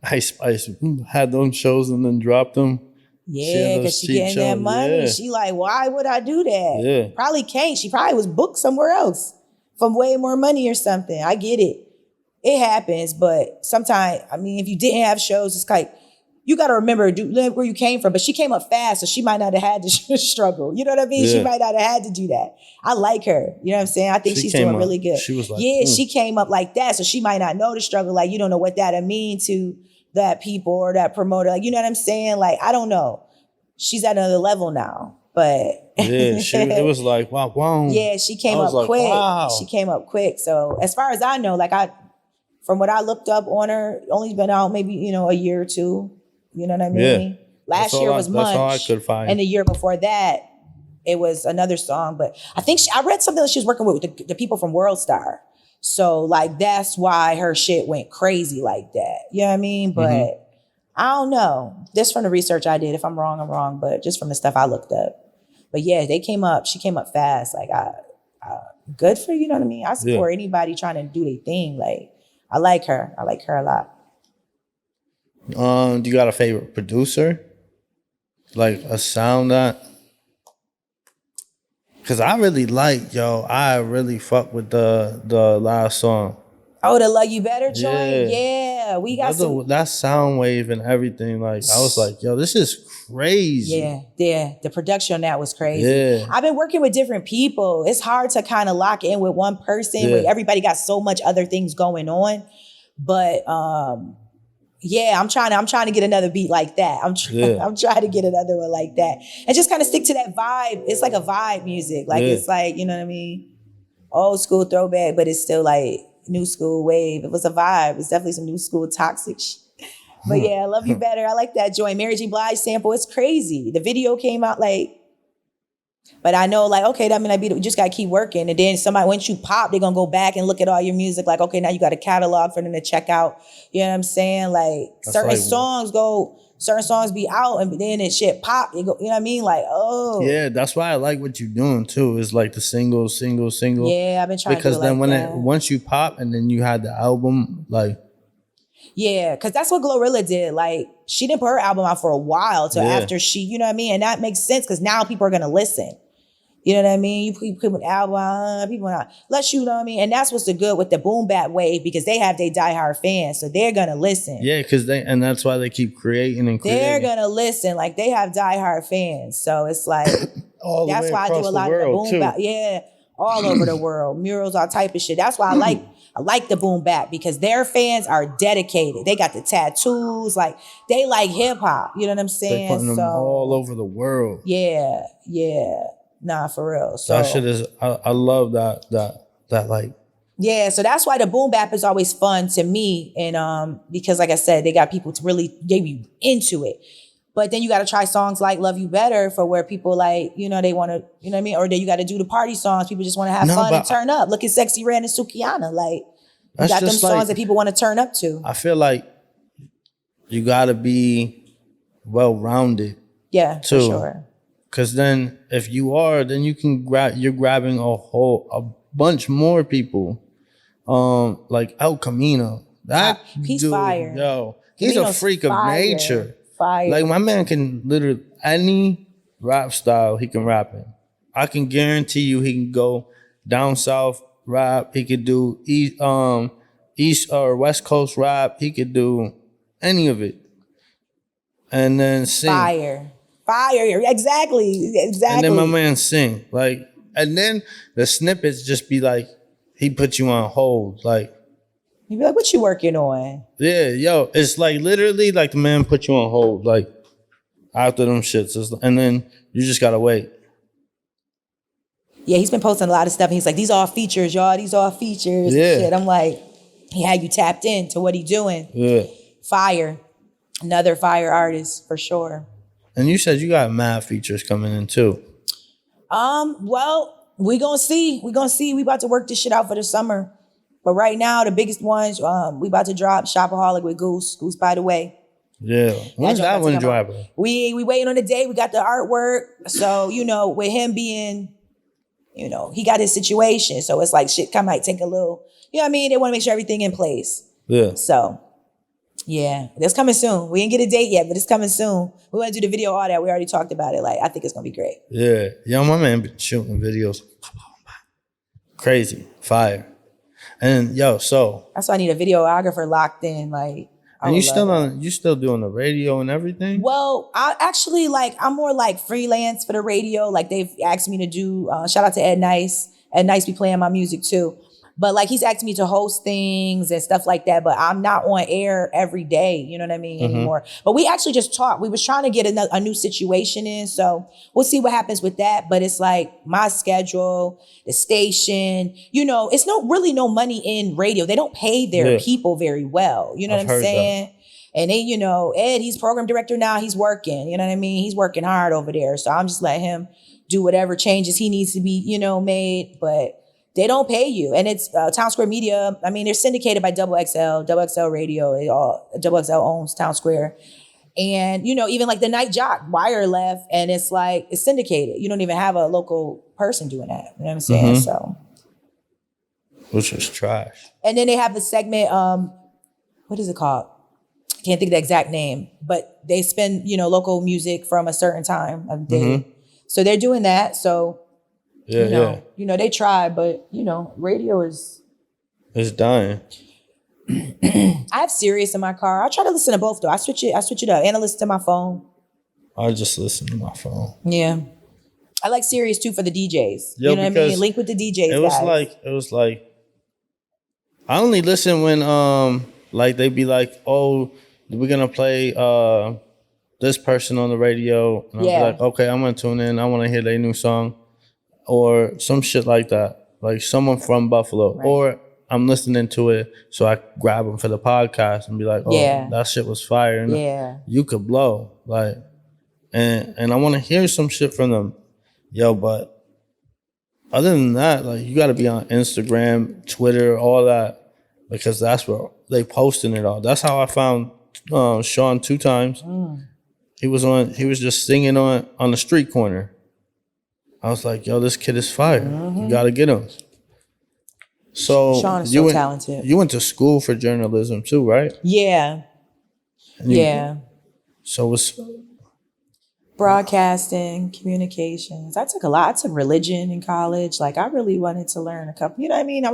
B: Ice Spice had those shows and then dropped them.
C: Yeah, because she getting that money. Yeah. She like, why would I do that?
B: Yeah.
C: Probably can't. She probably was booked somewhere else for way more money or something. I get it. It happens, but sometimes, if you didn't have shows, it's like, you got to remember where you came from. But she came up fast, so she might not have had to struggle. You know what I mean? Yeah. She might not have had to do that. I like her. You know what I'm saying? I think she's doing really good.
B: She was like,
C: she came up like that, so she might not know the struggle. Like, you don't know what that'll mean to that people or that promoter. Like, you know what I'm saying? Like, I don't know. she's at another level now. But
B: yeah, it was like, wow.
C: Yeah, she came up
B: like,
C: quick.
B: wow.
C: She came up quick. So as far as I know, like from what I looked up on her, only been out maybe, a year or two. You know what I mean?
B: Yeah.
C: Last year was Munch.
B: That's all I could find.
C: And the year before that, it was another song. But I think I read something that she was working with the people from World Star. So like that's why her shit went crazy like that. You know what I mean? But I don't know. Just from the research I did. If I'm wrong, I'm wrong. But just from the stuff I looked up. But yeah, she came up fast. Like good for you know what I mean? I support anybody trying to do their thing. Like I like her. I like her a lot.
B: Do you got a favorite producer? Like a sound that? Cause I really fuck with the last song.
C: Oh, the Love You Better joint? Yeah. We got
B: that sound wave and everything. Like I was like, yo, this is crazy.
C: Yeah. The production on that was crazy.
B: Yeah.
C: I've been working with different people. It's hard to kind of lock in with one person where everybody got so much other things going on. But I'm trying to get another beat like that. I'm trying to get another one like that. And just kind of stick to that vibe. It's like a vibe music. Like it's like, you know what I mean? Old school throwback, but it's still like new school wave. It was a vibe. It's definitely some new school toxic shit. But yeah, I Love You Better. I like that joint. Mary J. Blige sample. It's crazy. The video came out but I know okay, that mean you just gotta keep working. And then once you pop, they're gonna go back and look at all your music. Like, okay, now you got a catalog for them to check out. You know what I'm saying? Like certain songs be out and then it shit pop. They go, you know what I mean? Like, oh.
B: Yeah, that's why I like what you're doing too. It's like the single.
C: Yeah, I've been trying
B: because
C: to do
B: then
C: that.
B: once you pop and then you had the album, like.
C: Yeah, because that's what Glorilla did. Like, she didn't put her album out for a while till after she, you know what I mean? And that makes sense because now people are going to listen. You know what I mean? You put an album on, people not let you know what I mean? And that's what's the good with the boom bap wave because they have their diehard fans. So they're going to listen.
B: Yeah, and that's why they keep creating and creating.
C: They're going to listen. Like, they have diehard fans. So it's like, that's why I do a lot of the boom bap. Yeah, all over the world. Murals, all type of shit. That's why I like the boom bap because their fans are dedicated. They got the tattoos. Like, they like hip hop. You know what I'm saying?
B: They're putting them all over the world.
C: Yeah. Nah, for real. So
B: that shit is, I love that like.
C: Yeah, so that's why the boom bap is always fun to me. And because like I said, they got people to really get you into it. But then you got to try songs like Love You Better for where people like, they want to, you know what I mean? Or then you got to do the party songs. People just want to have fun and turn up. Look at Sexy Red and Sukiana. Like, you got them songs that people want to turn up to.
B: I feel like you got to be well-rounded.
C: Yeah,
B: too.
C: For sure.
B: Because then if you are, then you can you're grabbing a bunch more people. Like El Camino.
C: He's fire.
B: Yo, he's
C: Camino's
B: a freak of nature.
C: Fire.
B: Like my man can literally any rap style he can rap in. I can guarantee you he can go down south rap. He could do east or west coast rap. He could do any of it, and then sing.
C: Fire, exactly.
B: And then my man sing and then the snippets just be like he put you on hold like.
C: You be like, what you working on?
B: Yeah, yo, it's like literally like the man put you on hold, like after them shits. And then you just gotta wait.
C: Yeah, he's been posting a lot of stuff and he's like, these all features, y'all. These all features.
B: Yeah.
C: And shit. I'm like, he had you tapped into what he doing.
B: Yeah.
C: Fire. Another fire artist for sure.
B: And you said you got mad features coming in too.
C: Well, we gonna see. We about to work this shit out for the summer. But right now, the biggest ones, we about to drop Shopaholic with Goose. Goose, by the way.
B: Yeah. When's that one dropping?
C: We waiting on the day. We got the artwork. So, with him being, he got his situation. So it's like shit might take a little, you know what I mean? They want to make sure everything in place.
B: Yeah.
C: So, yeah, it's coming soon. We didn't get a date yet, but it's coming soon. We want to do the video, all that. We already talked about it. Like, I think it's going to be great.
B: Yeah. Yo, my man been shooting videos. Crazy. Fire. And so
C: that's why I need a videographer locked in. Like,
B: and you still doing the radio and everything?
C: Well, I actually I'm more like freelance for the radio. Like they've asked me to do. Shout out to Ed Nice. Ed Nice be playing my music too. But like he's asking me to host things and stuff like that. But I'm not on air every day. You know what I mean? Anymore. But we actually just talked. We was trying to get a new situation in. So we'll see what happens with that. But it's like my schedule, the station, it's really no money in radio. They don't pay their people very well. You know what I'm saying? And they, Ed, he's program director now. He's working. You know what I mean? He's working hard over there. So I'm just letting him do whatever changes he needs to be, made. But they don't pay you. And it's Town Square Media. I mean, they're syndicated by Double XL Radio. Double XL owns Town Square. And, even like the Night Jock, Wire left, and it's like, it's syndicated. You don't even have a local person doing that. You know what I'm saying? So.
B: Which is trash.
C: And then they have the segment, what is it called? Can't think of the exact name, but they spin, local music from a certain time of day. So they're doing that. So, they try, but radio is.
B: It's dying.
C: I have Sirius in my car. I try to listen to both though. I switch it up and I listen to my phone.
B: I just listen to my phone.
C: Yeah. I like Sirius too for the DJs. You know what I mean? Link with the DJs.
B: It was like I only listen when they be like, oh, we're gonna play this person on the radio. And I'll be like, okay, I'm gonna tune in. I wanna hear their new song. Or some shit like that. Like someone from Buffalo. Right. Or I'm listening to it, so I grab them for the podcast and be like, oh, that shit was fire. And you could blow. Like, and I want to hear some shit from them. But other than that, like, you got to be on Instagram, Twitter, all that, because that's where they posting it all. That's how I found Sean 2 times. He was just singing on the street corner. I was like, this kid is fire. You got to get him. So
C: Sean is so talented.
B: You went to school for journalism too, right?
C: Yeah.
B: So it's
C: broadcasting, communications. I took a lot. I took religion in college. Like I really wanted to learn a couple. You know what I mean?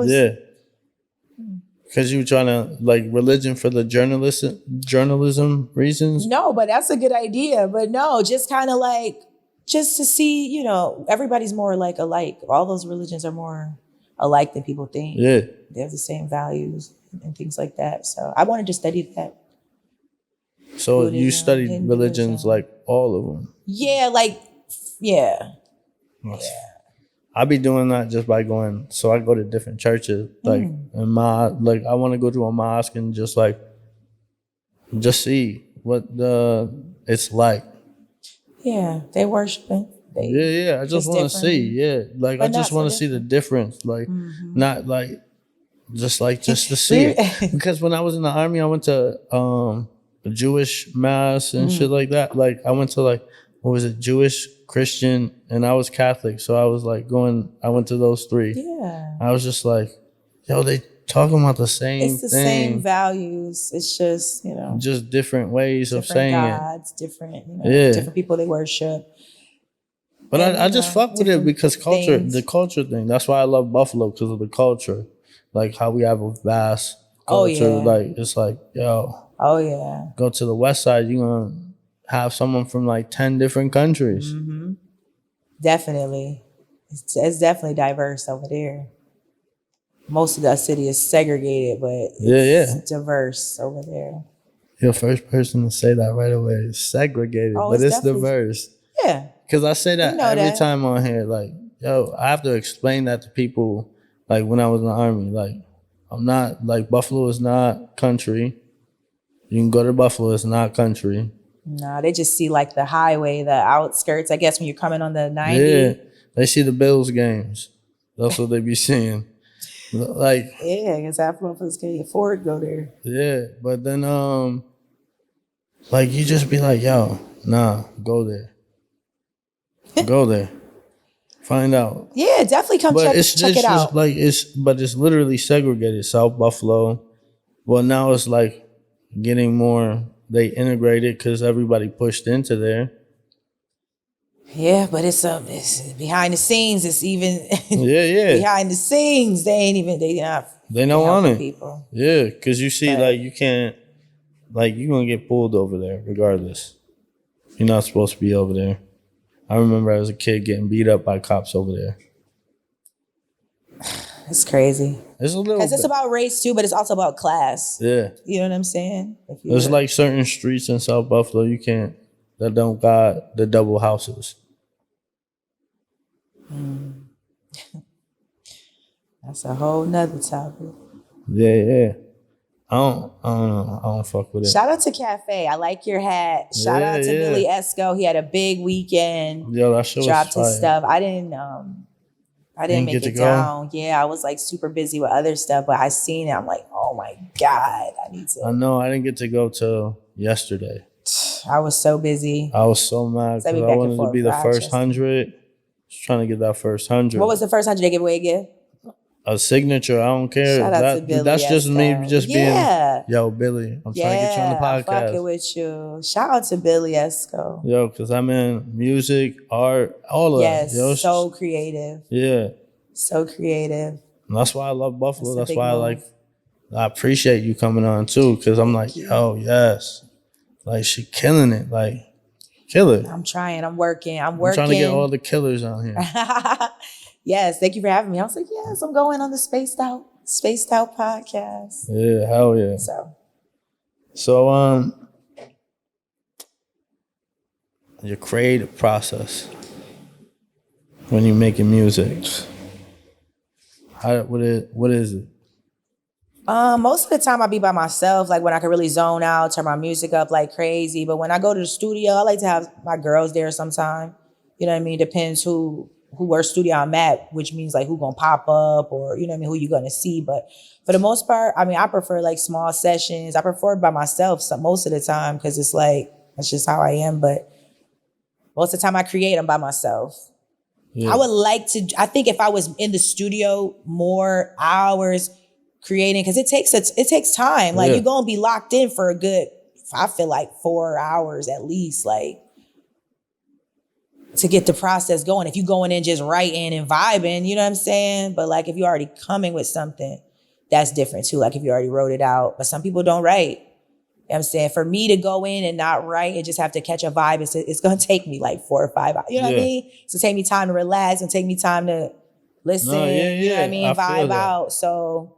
B: Because you were trying to like religion for the journalism reasons.
C: No, but that's a good idea. But no, just kind of like just to see. Everybody's more like alike. All those religions are more alike than people think.
B: Yeah.
C: They have the same values and things like that. So I wanted to study that.
B: So Buddhism, you studied Hinduism. Religions, like all of them?
C: Yeah,
B: I be doing that just by going, so I go to different churches, like, and I want to go to a mosque and just see what it's like.
C: Yeah, they worshiping.
B: I just want to see. I just want to see the difference. Like, not like just to see it. Because when I was in the army, I went to a Jewish mass and shit like that. Like, I went to Jewish, Christian, and I was Catholic. So I was I went to those 3. Yeah. I was just like, they talking about the same thing. It's the
C: same values. It's just,
B: just different ways of saying
C: gods, different, different people they worship.
B: But I just fuck with it because the culture thing. That's why I love Buffalo, because of the culture. Like how we have a vast culture. Like it's like, go to the west side, you're going to have someone from 10 different countries.
C: Mm-hmm. Definitely. It's definitely diverse over there. Most of that city is segregated, but it's diverse over there.
B: You're the first person to say that right away. It's segregated, but it's diverse.
C: Yeah.
B: Because I say that every time on here. I have to explain that to people, when I was in the army. I'm not, Buffalo is not country. You can go to Buffalo, it's not country.
C: No, they just see, the highway, the outskirts, I guess, when you're coming on the 90.
B: Yeah, they see the Bills games. That's what they be seeing.
C: Because half of us can't afford to go there.
B: Yeah, but then, you just be like, nah, go there. Go there. Find out.
C: Yeah, definitely come check it out.
B: It's literally segregated. South Buffalo. Well, now it's getting more, they integrated because everybody pushed into there.
C: Yeah, but it's behind the scenes. It's even behind the scenes. They don't
B: want it.
C: People.
B: Yeah, because you see, you can't, you're gonna get pulled over there regardless. You're not supposed to be over there. I remember as a kid getting beat up by cops over there.
C: It's crazy.
B: It's a little
C: Because
B: bit.
C: it's about race too, but it's also about class.
B: Yeah.
C: You know what I'm saying?
B: There's like certain streets in South Buffalo that don't got the double houses.
C: That's a whole nother topic.
B: Yeah. I don't know. I don't fuck with it.
C: Shout out to Cafe. I like your hat. Shout out to Billy Esco. He had a big weekend.
B: Yo, that shit
C: dropped
B: was
C: his
B: fire.
C: stuff. I didn't make it down. Yeah, I was like super busy with other stuff, but I seen it. I'm like, oh my God, I need to.
B: I know. I didn't get to go till yesterday.
C: I was so busy.
B: I was so mad because I wanted to be the first 100. Just trying to get that first 100.
C: What was the first 100 they gave away again?
B: A signature. I don't care.
C: Shout out to Billy.
B: That's just me just being, yo, Billy, I'm trying to get you on the podcast.
C: I'm fucking with you. Shout out to Billy Esco.
B: Yo, because I'm in music, art, all of that. Yo,
C: so creative.
B: Yeah.
C: So creative.
B: And that's why I love Buffalo. That's why I appreciate you coming on too, because I'm like, yo, yes. Like, she killing it. Like, kill it.
C: I'm trying. I'm working.
B: I'm trying to get all the killers on here.
C: Yes, thank you for having me. I was like, yes, I'm going on the Spaced Out Podcast.
B: Yeah, hell yeah. So, your creative process when you're making music, what is it?
C: Most of the time I be by myself, like when I can really zone out, turn my music up like crazy. But when I go to the studio, I like to have my girls there sometime. You know what I mean? Depends who studio I'm at, which means like who gonna pop up or, you know what I mean, who you gonna see. But for the most part, I mean, I prefer like small sessions. I prefer it by myself most of the time because it's like, that's just how I am. But most of the time I create, I'm by myself. Yeah. I think if I was in the studio more hours creating, because it takes time. Like you're gonna be locked in for a good, I feel like 4 hours at least, like to get the process going. If you going in just writing and vibing, you know what I'm saying? But like if you're already coming with something, that's different too. Like if you already wrote it out, but some people don't write. You know what I'm saying? For me to go in and not write and just have to catch a vibe, it's going to take me like 4 or 5 hours. You know what I mean? It's to take me time to relax and take me time to listen, you know what I mean? Vibe out. So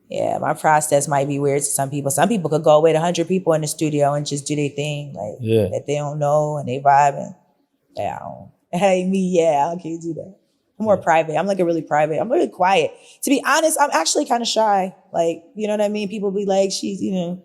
C: yeah, my process might be weird to some people. Some people could go with 100 people in the studio and just do their thing, like that they don't know and they vibing. Yeah, I can't do that. I'm more private. I'm like really private. I'm really quiet. To be honest, I'm actually kind of shy. Like, you know what I mean? People be like, she's, you know,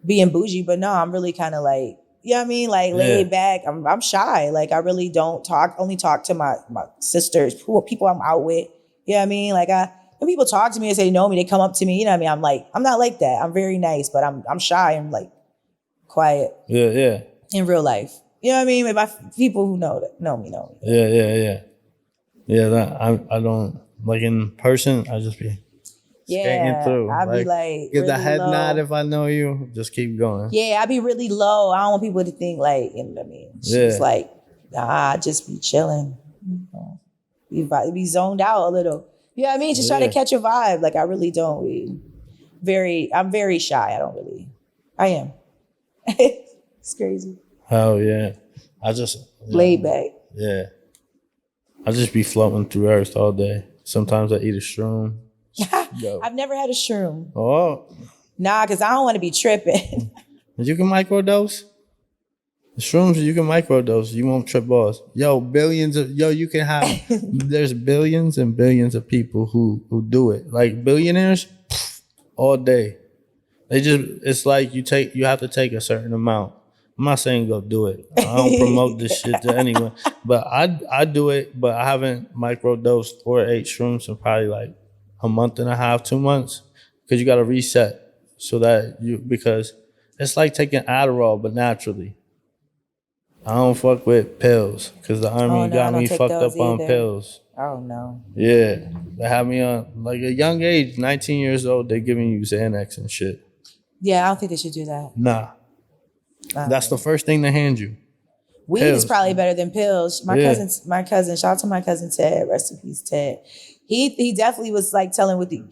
C: being bougie, but no, I'm really kind of like, you know what I mean? Like laid back. I'm shy. Like I really don't only talk to my sisters, people I'm out with. You know what I mean? Like when people talk to me and say they know me, they come up to me, you know what I mean? I'm not like that. I'm very nice, but I'm shy and like quiet. Yeah. In real life. You know what I mean? Maybe people who know me.
B: Yeah, I don't, like in person, I just be skating through.
C: I'd be like
B: give
C: really
B: the head
C: low.
B: nod if I know you. Just keep going.
C: Yeah, I'd be really low. I don't want people to think like, you know what I mean? She's like, nah, just be chilling. You know, be zoned out a little. You know what I mean? Just try to catch a vibe. Like I really don't. I'm very shy. I am. It's crazy.
B: Hell yeah. I just
C: laid back.
B: Yeah. I just be floating through Earth all day. Sometimes I eat a shroom.
C: I've never had a shroom.
B: Oh.
C: Nah, because I don't want to be tripping.
B: You can microdose. The shrooms you can microdose. You won't trip balls. You can have there's billions and billions of people who do it. Like billionaires all day. It's like you have to take a certain amount. I'm not saying go do it. I don't promote this shit to anyone. But I do it, but I haven't microdosed or ate shrooms in probably like a month and a half, 2 months. Because you got to reset because it's like taking Adderall, but naturally. I don't fuck with pills because the army got me fucked up on pills.
C: Oh, no.
B: Yeah. They had me on like a young age, 19 years old, they're giving you Xanax and shit.
C: Yeah, I don't think they should do that.
B: Nah. That's the first thing they hand you.
C: Weed is probably better than pills. My cousin, shout out to my cousin Ted, rest in peace, Ted. He definitely was like telling with the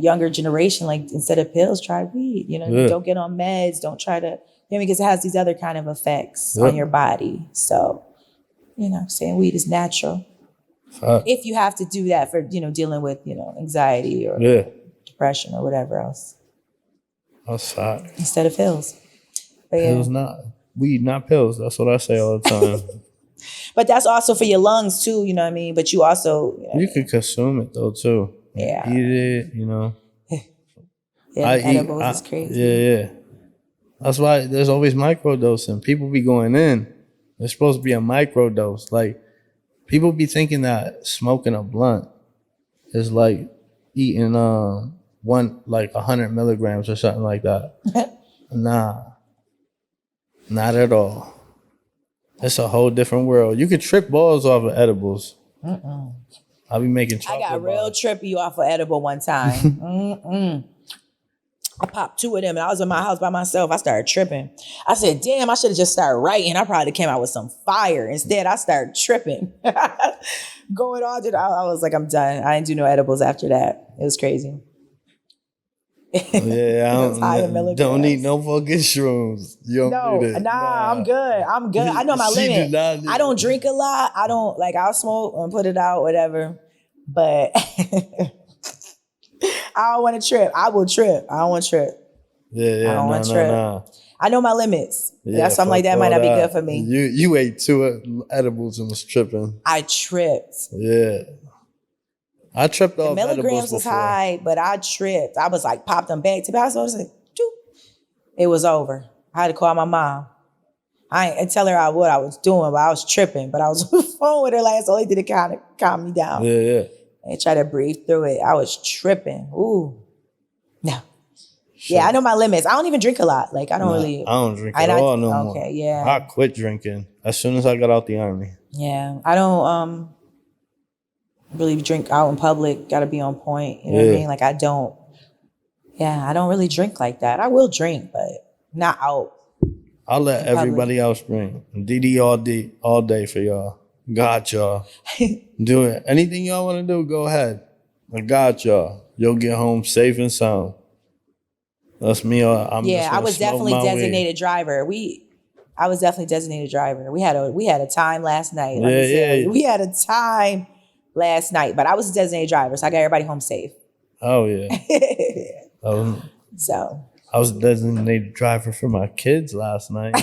C: younger generation, like instead of pills, try weed. Don't get on meds, don't try to, because it has these other kind of effects on your body. So, saying weed is natural. If you have to do that for, dealing with, anxiety or depression or whatever else.
B: That's hot.
C: Instead of pills. But
B: Pills not weed, not pills. That's what I say all the time.
C: But that's also for your lungs too, you know what I mean? But you also...
B: You can consume it though too.
C: Yeah.
B: Eat it,
C: Yeah, edibles is crazy.
B: Yeah. That's why there's always microdosing. People be going in. There's supposed to be a microdose. Like, people be thinking that smoking a blunt is like eating 100 milligrams or something like that. Nah. Not at all. It's a whole different world. You could trip balls off of edibles. I'll be making chocolate
C: I got real
B: bars.
C: trippy off of edible one time. I popped 2 of them and I was in my house by myself. I started tripping. I said, damn, I should have just started writing. I probably came out with some fire. Instead, I started tripping. Going on to I was like, I'm done. I didn't do no edibles after that. It was crazy.
B: Yeah, don't need no fucking shrooms. You don't need it.
C: Nah, I'm good. I know my
B: She
C: limit.
B: did not need
C: I don't drink a lot. I don't I'll smoke and put it out, whatever. But I don't want to trip. I will trip. I don't want to trip.
B: Yeah,
C: I don't want to trip. I know my limits.
B: Yeah,
C: something like that might not be good for me.
B: You ate 2 edibles and was tripping.
C: I tripped.
B: Yeah. I tripped off edibles
C: Milligrams was
B: before.
C: high, but I tripped. I was like, popped them back to back. So I was like, doop. It was over. I had to call my mom. I ain't tell her what I was doing, but I was tripping. But I was on the phone with her last, only did it kind of calm me down.
B: Yeah.
C: And try to breathe through it. I was tripping. Ooh. No. Yeah, I know my limits. I don't even drink a lot. Like, I don't really.
B: I don't drink at all no more.
C: Okay, yeah.
B: I quit drinking as soon as I got out the army.
C: Yeah. I don't really drink out in public. Got to be on point. You know what I mean? Like, I don't really drink like that. I will drink, but not out.
B: I'll let everybody else drink. DD all day for y'all. Got y'all. Do it. Anything y'all want to do, go ahead. I got y'all. You'll get home safe and sound. That's me.
C: I was definitely designated driver. I was definitely designated driver. We had a time last night. We had a time last night, but I was a designated driver, so I got everybody home safe.
B: Oh yeah.
C: So
B: I was a designated driver for my kids last night.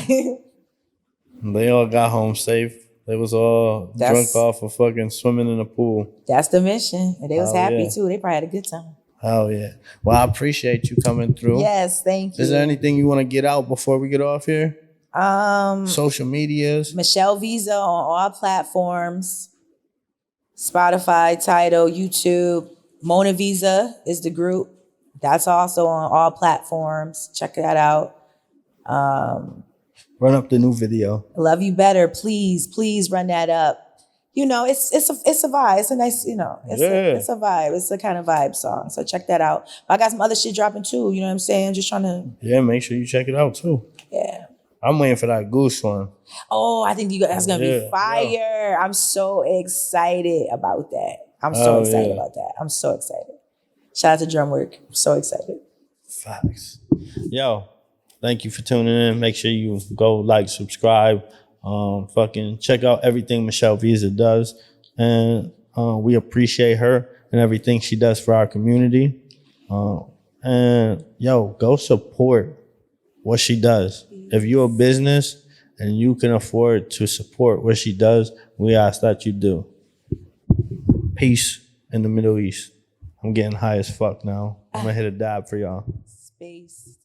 B: They all got home safe. They was all drunk off of fucking swimming in the pool.
C: That's the mission, and they was happy too. They probably had a good time.
B: Oh yeah. Well, I appreciate you coming through.
C: Yes, thank you.
B: Is there anything you want to get out before we get off here? Social medias.
C: Michelle Visa on all platforms. Spotify, Tidal, YouTube. Mona Visa is the group. That's also on all platforms. Check that out.
B: Run up the new video.
C: Love You Better. Please run that up. It's a vibe. It's a nice, it's a vibe. It's a kind of vibe song. So check that out. I got some other shit dropping too. You know what I'm saying? Just trying to.
B: Yeah, make sure you check it out too.
C: Yeah.
B: I'm waiting for that Goose one.
C: Oh, I think that's gonna be fire. Yeah. I'm so excited about that. I'm so excited about that. I'm so excited. Shout out to Drumwork. I'm so excited.
B: Facts. Yo, thank you for tuning in. Make sure you go like, subscribe. Fucking check out everything Michelle Visa does. And we appreciate her and everything she does for our community. And yo, go support what she does. If you're a business and you can afford to support what she does, we ask that you do. Peace in the Middle East. I'm getting high as fuck now. I'm gonna hit a dab for y'all.
C: Space.